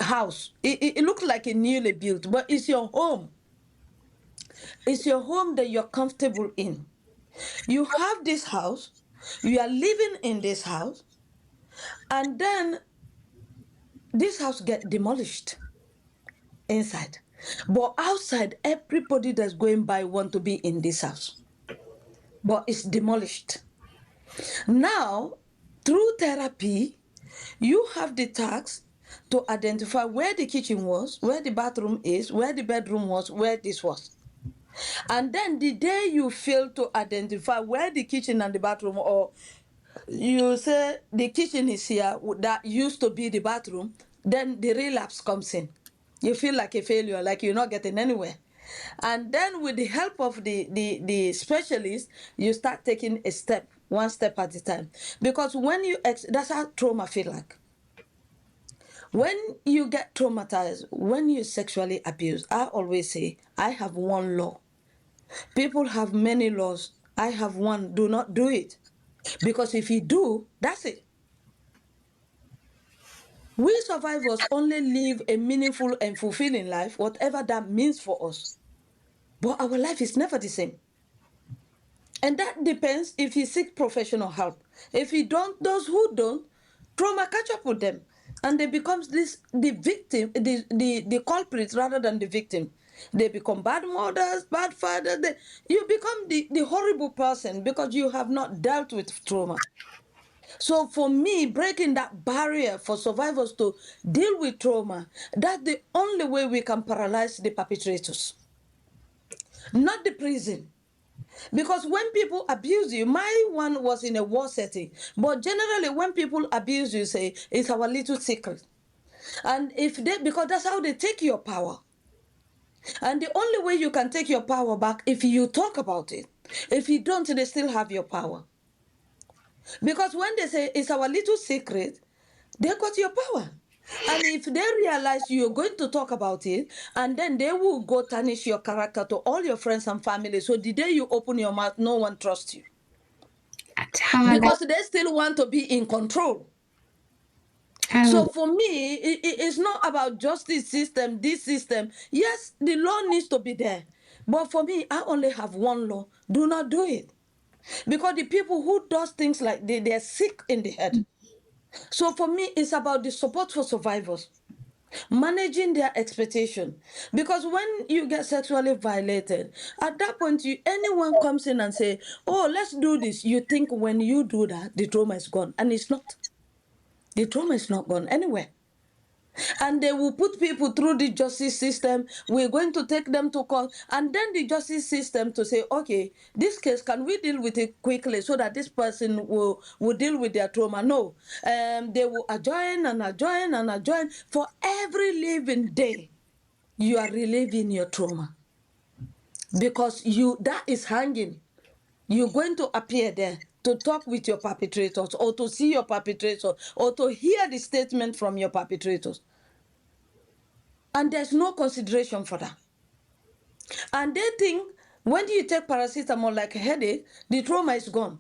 S3: house, it looks like a newly built, but it's your home. It's your home that you're comfortable in. You have this house, you are living in this house, and then this house get demolished inside. But outside, everybody that's going by want to be in this house. But it's demolished. Now, through therapy, you have the task to identify where the kitchen was, where the bathroom is, where the bedroom was, where this was. And then the day you fail to identify where the kitchen and the bathroom, or you say the kitchen is here, that used to be the bathroom, then the relapse comes in. You feel like a failure, like you're not getting anywhere. And then with the help of the specialist, you start taking a step, one step at a time. Because when you, that's how trauma feel like. When you get traumatized, when you're sexually abused, I always say, I have one law. People have many laws. I have one. Do not do it. Because if you do, that's it. We survivors only live a meaningful and fulfilling life, whatever that means for us. But our life is never the same. And that depends if you seek professional help. If you don't, those who don't, trauma catch up with them. And they become the victim, the culprit rather than the victim. They become bad mothers, bad fathers. You become the horrible person because you have not dealt with trauma. So for me, breaking that barrier for survivors to deal with trauma, that's the only way we can paralyze the perpetrators. Not the prison. Because when people abuse you, my one was in a war setting, but generally when people abuse you, say, it's our little secret. And if they, because that's how they take your power. And the only way you can take your power back if you talk about it. If you don't, they still have your power. Because when they say it's our little secret, they got your power. And if they realize you're going to talk about it, and then they will go tarnish your character to all your friends and family. So the day you open your mouth, no one trusts you. Because they still want to be in control. So for me, it's not about justice system, this system. Yes, the law needs to be there. But for me, I only have one law. Do not do it. Because the people who does things like they're sick in the head. So for me, it's about the support for survivors. Managing their expectation. Because when you get sexually violated, at that point, anyone comes in and say, oh, let's do this. You think when you do that, the trauma is gone. And it's not. The trauma is not gone anywhere. And they will put people through the justice system. We're going to take them to court. And then the justice system to say, okay, this case, can we deal with it quickly so that this person will deal with their trauma? No. They will adjourn and adjourn and adjourn. For every living day, you are reliving your trauma. Because that is hanging. You're going to appear there to talk with your perpetrators or to see your perpetrators or to hear the statement from your perpetrators. And there's no consideration for that. And they think when you take paracetamol like a headache, the trauma is gone.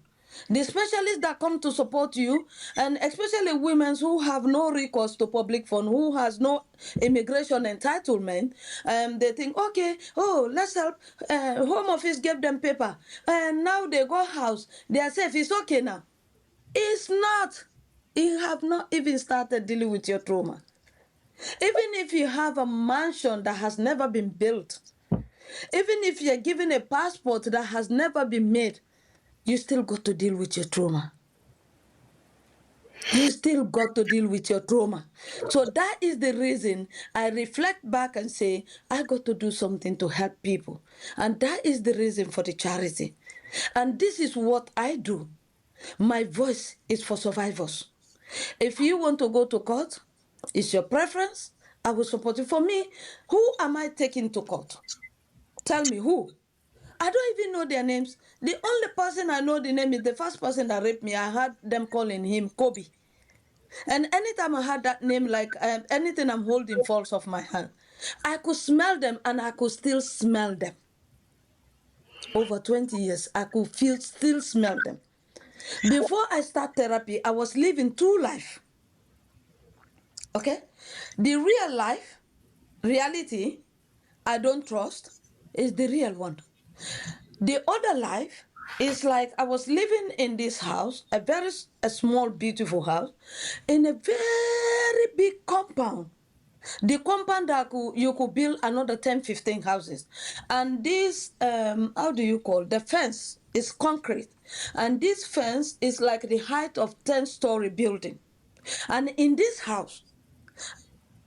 S3: The specialists that come to support you, and especially women who have no recourse to public fund, who has no immigration entitlement, they think, okay, oh, let's help. Home office gave them paper, and now they go house. They are safe. It's okay now. It's not. You have not even started dealing with your trauma. Even if you have a mansion that has never been built, even if you're given a passport that has never been made, you still got to deal with your trauma. You still got to deal with your trauma. So that is the reason I reflect back and say, I got to do something to help people. And that is the reason for the charity. And this is what I do. My voice is for survivors. If you want to go to court, it's your preference. I will support you. For me, who am I taking to court? Tell me who. I don't even know their names. The only person I know the name is the first person that raped me. I heard them calling him Kobe. And anytime I heard that name, like anything I'm holding falls off my hand, I could smell them and I could still smell them. over 20 years. I could still smell them. Before I start therapy, I was living two life. Okay? The real life, reality, I don't trust, is the real one. The other life is like I was living in this house, a small, beautiful house, in a very big compound. The compound that you could build another 10, 15 houses. And this, how do you call, the fence is concrete. And this fence is like the height of 10-story building. And in this house,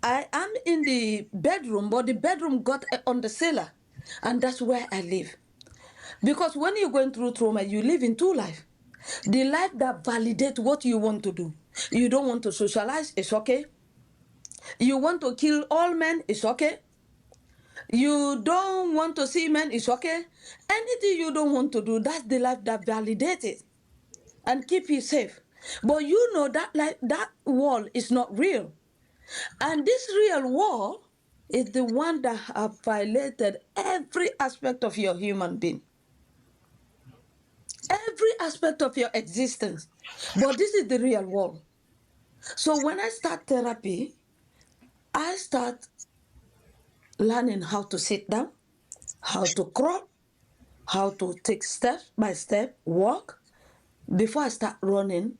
S3: I am in the bedroom, but the bedroom got on the cellar. And that's where I live. Because when you're going through trauma, you live in two lives. The life that validates what you want to do. You don't want to socialize, it's okay. You want to kill all men, it's okay. You don't want to see men, it's okay. Anything you don't want to do, that's the life that validates it and keep you safe. But you know that that wall is not real. And this real wall is the one that have violated every aspect of your human being. Every aspect of your existence. But this is the real wall. So when I start therapy, I start learning how to sit down, how to crawl, how to take step by step, walk. Before I start running,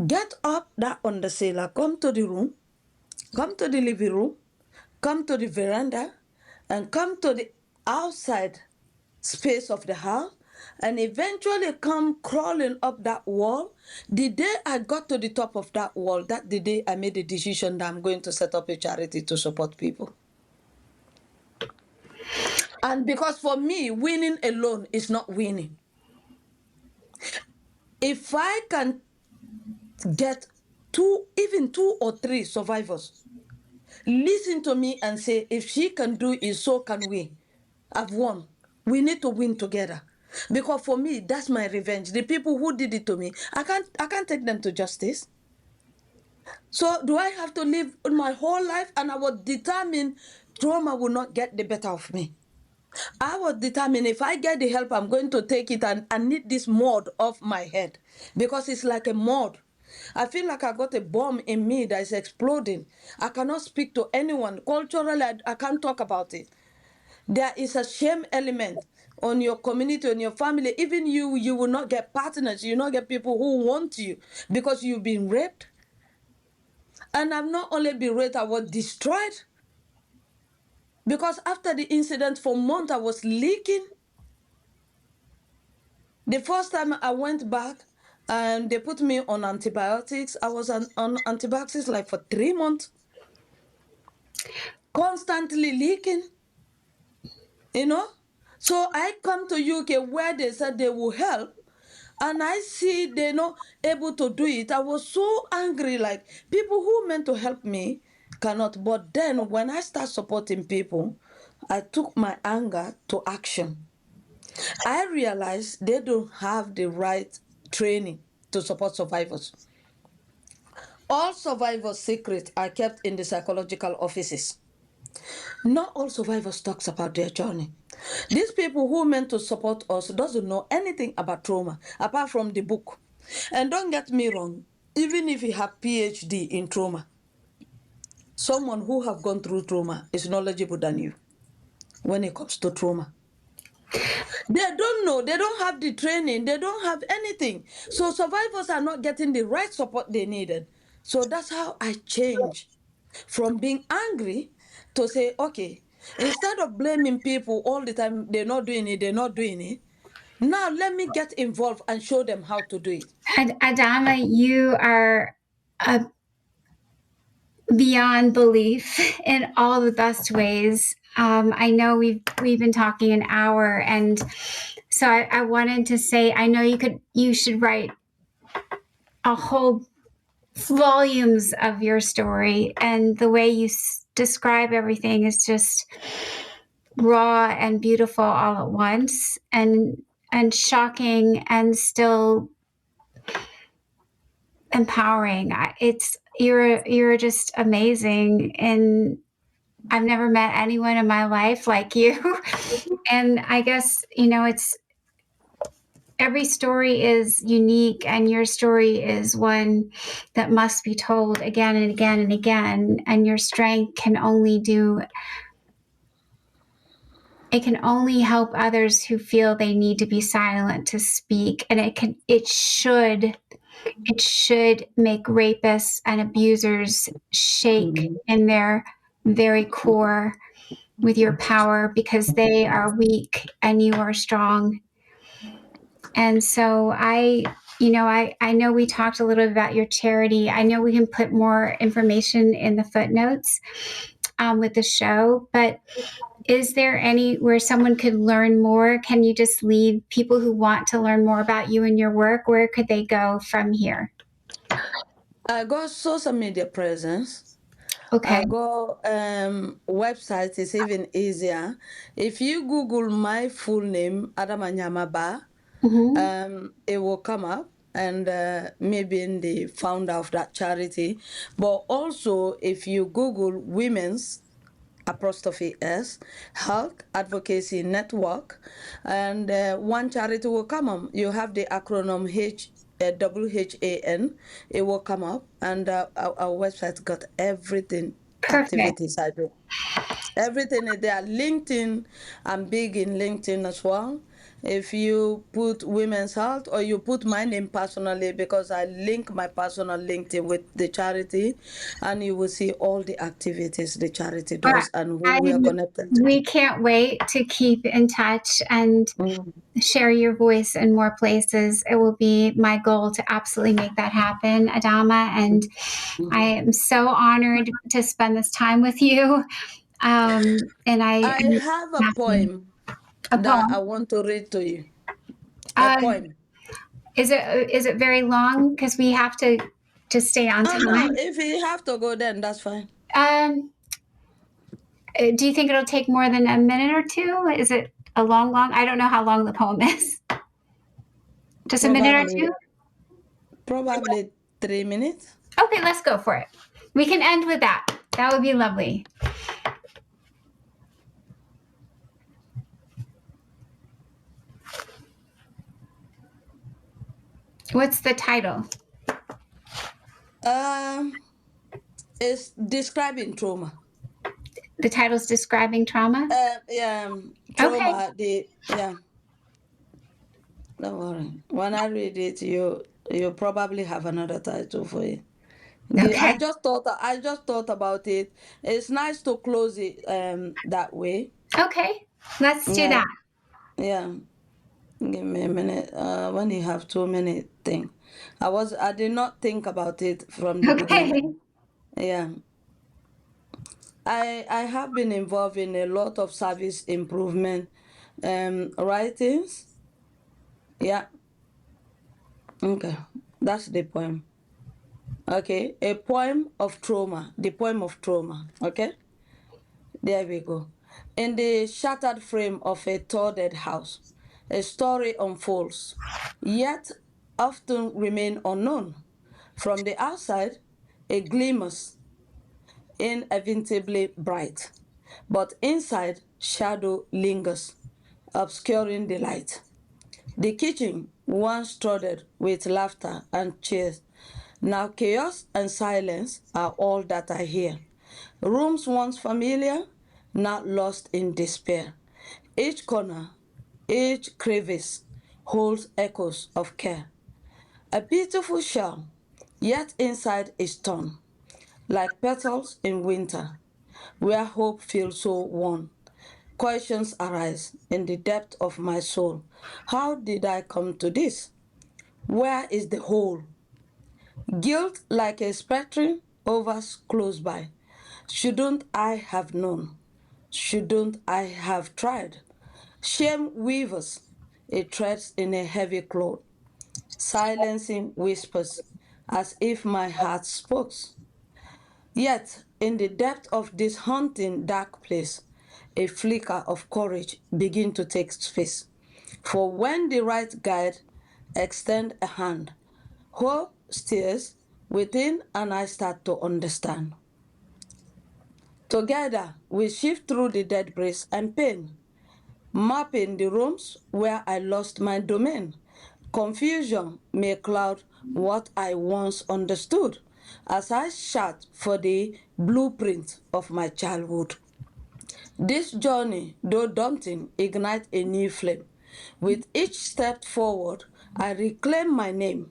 S3: get up that on the cellar, come to the room, come to the living room, come to the veranda, and come to the outside space of the house, and eventually come crawling up that wall. The day I got to the top of that wall, that the day I made the decision that I'm going to set up a charity to support people. And because for me, winning alone is not winning. If I can get even two or three survivors, listen to me and say, if she can do it, so can we. I've won. We need to win together. Because for me, that's my revenge. The people who did it to me, I can't take them to justice. So do I have to live my whole life? And I was determined trauma will not get the better of me. I was determined if I get the help, I'm going to take it and need this mud off my head. Because it's like a mud. I feel like I got a bomb in me that is exploding. I cannot speak to anyone. Culturally, I can't talk about it. There is a shame element on your community, on your family. Even you will not get partners. You will not get people who want you because you've been raped. And I've not only been raped, I was destroyed. Because after the incident, for months, I was leaking. The first time I went back and they put me on antibiotics, I was on antibiotics like for 3 months. Constantly leaking, you know. So I come to UK where they said they will help, and I see they're not able to do it. I was so angry, like people who meant to help me cannot. But then when I start supporting people, I took my anger to action. I realized they don't have the right training to support survivors. All survivors' secrets are kept in the psychological offices. Not all survivors talks about their journey. These people who meant to support us doesn't know anything about trauma apart from the book. And don't get me wrong, even if you have PhD in trauma, someone who have gone through trauma is knowledgeable than you when it comes to trauma. They don't know, they don't have the training, they don't have anything. So survivors are not getting the right support they needed. So that's how I changed from being angry to say, okay, instead of blaming people all the time, they're not doing it. Now let me get involved and show them how to do it.
S2: Adama, you are beyond belief in all the best ways. I know we've been talking an hour, and so I wanted to say, I know you should write a whole volumes of your story, and the way you describe everything is just raw and beautiful all at once, and shocking and still empowering. You're just amazing, and I've never met anyone in my life like you. And I guess, it's every story is unique, and your story is one that must be told again and again and again. And your strength can only help others who feel they need to be silent to speak. And it should make rapists and abusers shake in their very core with your power, because they are weak and you are strong. And so I know we talked a little bit about your charity. I know we can put more information in the footnotes with the show, but is there where someone could learn more? Can you just lead people who want to learn more about you and your work? Where could they go from here?
S3: I got social media presence.
S2: Okay.
S3: I got website is even easier. If you Google my full name, Adama Nyama Bah, it will come up, and maybe in the founder of that charity. But also, if you Google women's apostrophe S Health Advocacy Network, and one charity will come up. You have the acronym WHAN. It will come up, and our website got everything.
S2: Perfect.
S3: Activities I do. Everything is there. LinkedIn, I'm big in LinkedIn as well. If you put women's health, or you put my name personally, because I link my personal LinkedIn with the charity, and you will see all the activities the charity does and who we are connected to.
S2: We can't wait to keep in touch and share your voice in more places. It will be my goal to absolutely make that happen, Adama. And I am so honored to spend this time with you. And
S3: I have a poem that I want to read to you. A poem.
S2: Is it very long? Because we have to stay on time.
S3: No, if you have to go, then that's fine.
S2: Do you think it'll take more than a minute or two? Is it a long? I don't know how long the poem is. Just a minute or two?
S3: Probably 3 minutes.
S2: Okay, let's go for it. We can end with that. That would be lovely. What's the title?
S3: It's describing trauma.
S2: The title's describing trauma?
S3: Trauma. Okay. Don't worry. When I read it, you probably have another title for it. Okay. I just thought about it. It's nice to close it that way.
S2: Okay, let's do that.
S3: Yeah. Give me a minute. When you have 2 minute thing, I did not think about it from the beginning. Yeah. I have been involved in a lot of service improvement writings. Yeah. Okay, that's the poem. Okay, a poem of trauma. The poem of trauma. Okay. There we go. In the shattered frame of a tortured house, a story unfolds, yet often remain unknown. From the outside, it glimmers inevitably bright, but inside, shadow lingers, obscuring the light. The kitchen, once studded with laughter and cheers, now chaos and silence are all that I hear. Rooms once familiar, now lost in despair. Each corner, each crevice holds echoes of care. A beautiful shell, yet inside is torn, like petals in winter, where hope feels so worn. Questions arise in the depth of my soul. How did I come to this? Where is the hole? Guilt like a spectre hovers close by. Shouldn't I have known? Shouldn't I have tried? Shame weavers, it treads in a heavy cloth, silencing whispers as if my heart spoke. Yet, in the depth of this haunting dark place, a flicker of courage begins to take space. For when the right guide extends a hand, hope stirs within, and I start to understand. Together, we shift through the debris and pain, mapping the rooms where I lost my domain, Confusion may cloud what I once understood as I search for the blueprint of my childhood. This journey, though daunting, ignites a new flame. With each step forward, I reclaim my name,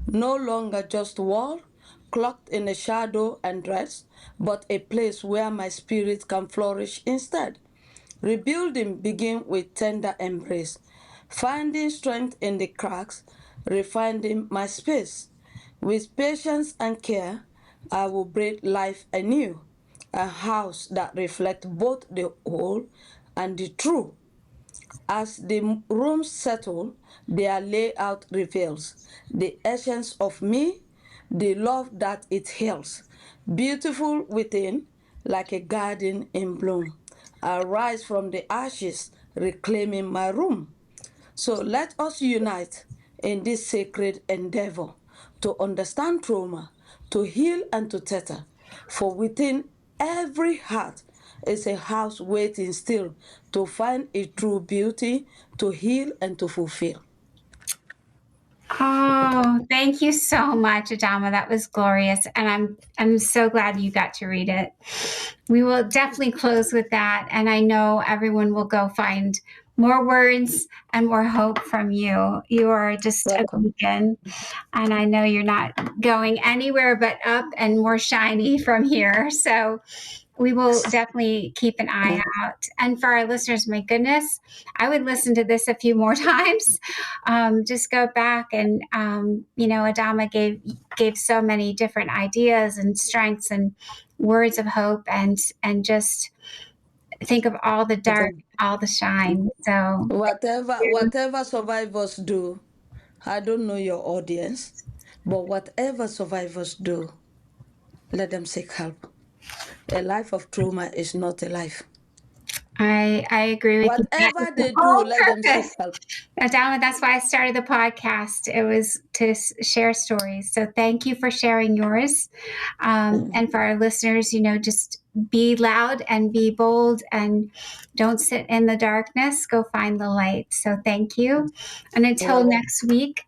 S3: no longer just wall, clocked in a shadow and dress, but a place where my spirit can flourish instead. Rebuilding begins with tender embrace, finding strength in the cracks, refining my space. With patience and care, I will breathe life anew, a house that reflects both the whole and the true. As the rooms settle, their layout reveals the essence of me, the love that it heals, beautiful within, like a garden in bloom. I rise from the ashes, reclaiming my room. So let us unite in this sacred endeavor to understand trauma, to heal and to tether. For within every heart is a house waiting still to find a true beauty, to heal and to fulfill.
S2: Oh, thank you so much, Adama. That was glorious, and I'm so glad you got to read it. We will definitely close with that, and I know everyone will go find more words and more hope from you. You are just a
S3: Welcome.
S2: beacon, and I know you're not going anywhere but up and more shiny from here. So we will definitely keep an eye out. And for our listeners, my goodness, I would listen to this a few more times. Just go back and, Adama gave so many different ideas and strengths and words of hope and just think of all the dark, all the shine. So
S3: Whatever survivors do, I don't know your audience, but whatever survivors do, let them seek help. A life of trauma is not a life.
S2: I agree with you.
S3: Whatever they do,
S2: whole
S3: let them seek
S2: purpose.
S3: help.
S2: Adama, that's why I started the podcast. It was to share stories. So thank you for sharing yours. And for our listeners, just be loud and be bold and don't sit in the darkness. Go find the light. So thank you. And until next week,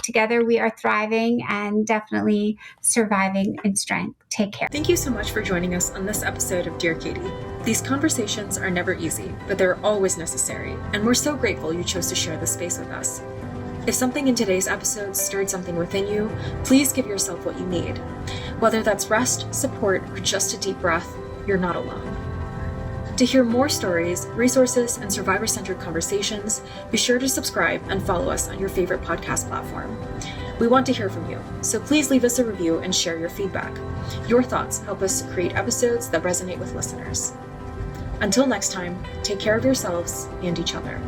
S2: together we are thriving and definitely surviving in strength. Take care.
S1: Thank you so much for joining us on this episode of Dear Katie. These conversations are never easy, but they're always necessary, and we're so grateful you chose to share this space with us. If something in today's episode stirred something within you, please give yourself what you need. Whether that's rest, support, or just a deep breath, you're not alone. To hear more stories, resources, and survivor-centered conversations, be sure to subscribe and follow us on your favorite podcast platform. We want to hear from you, so please leave us a review and share your feedback. Your thoughts help us create episodes that resonate with listeners. Until next time, take care of yourselves and each other.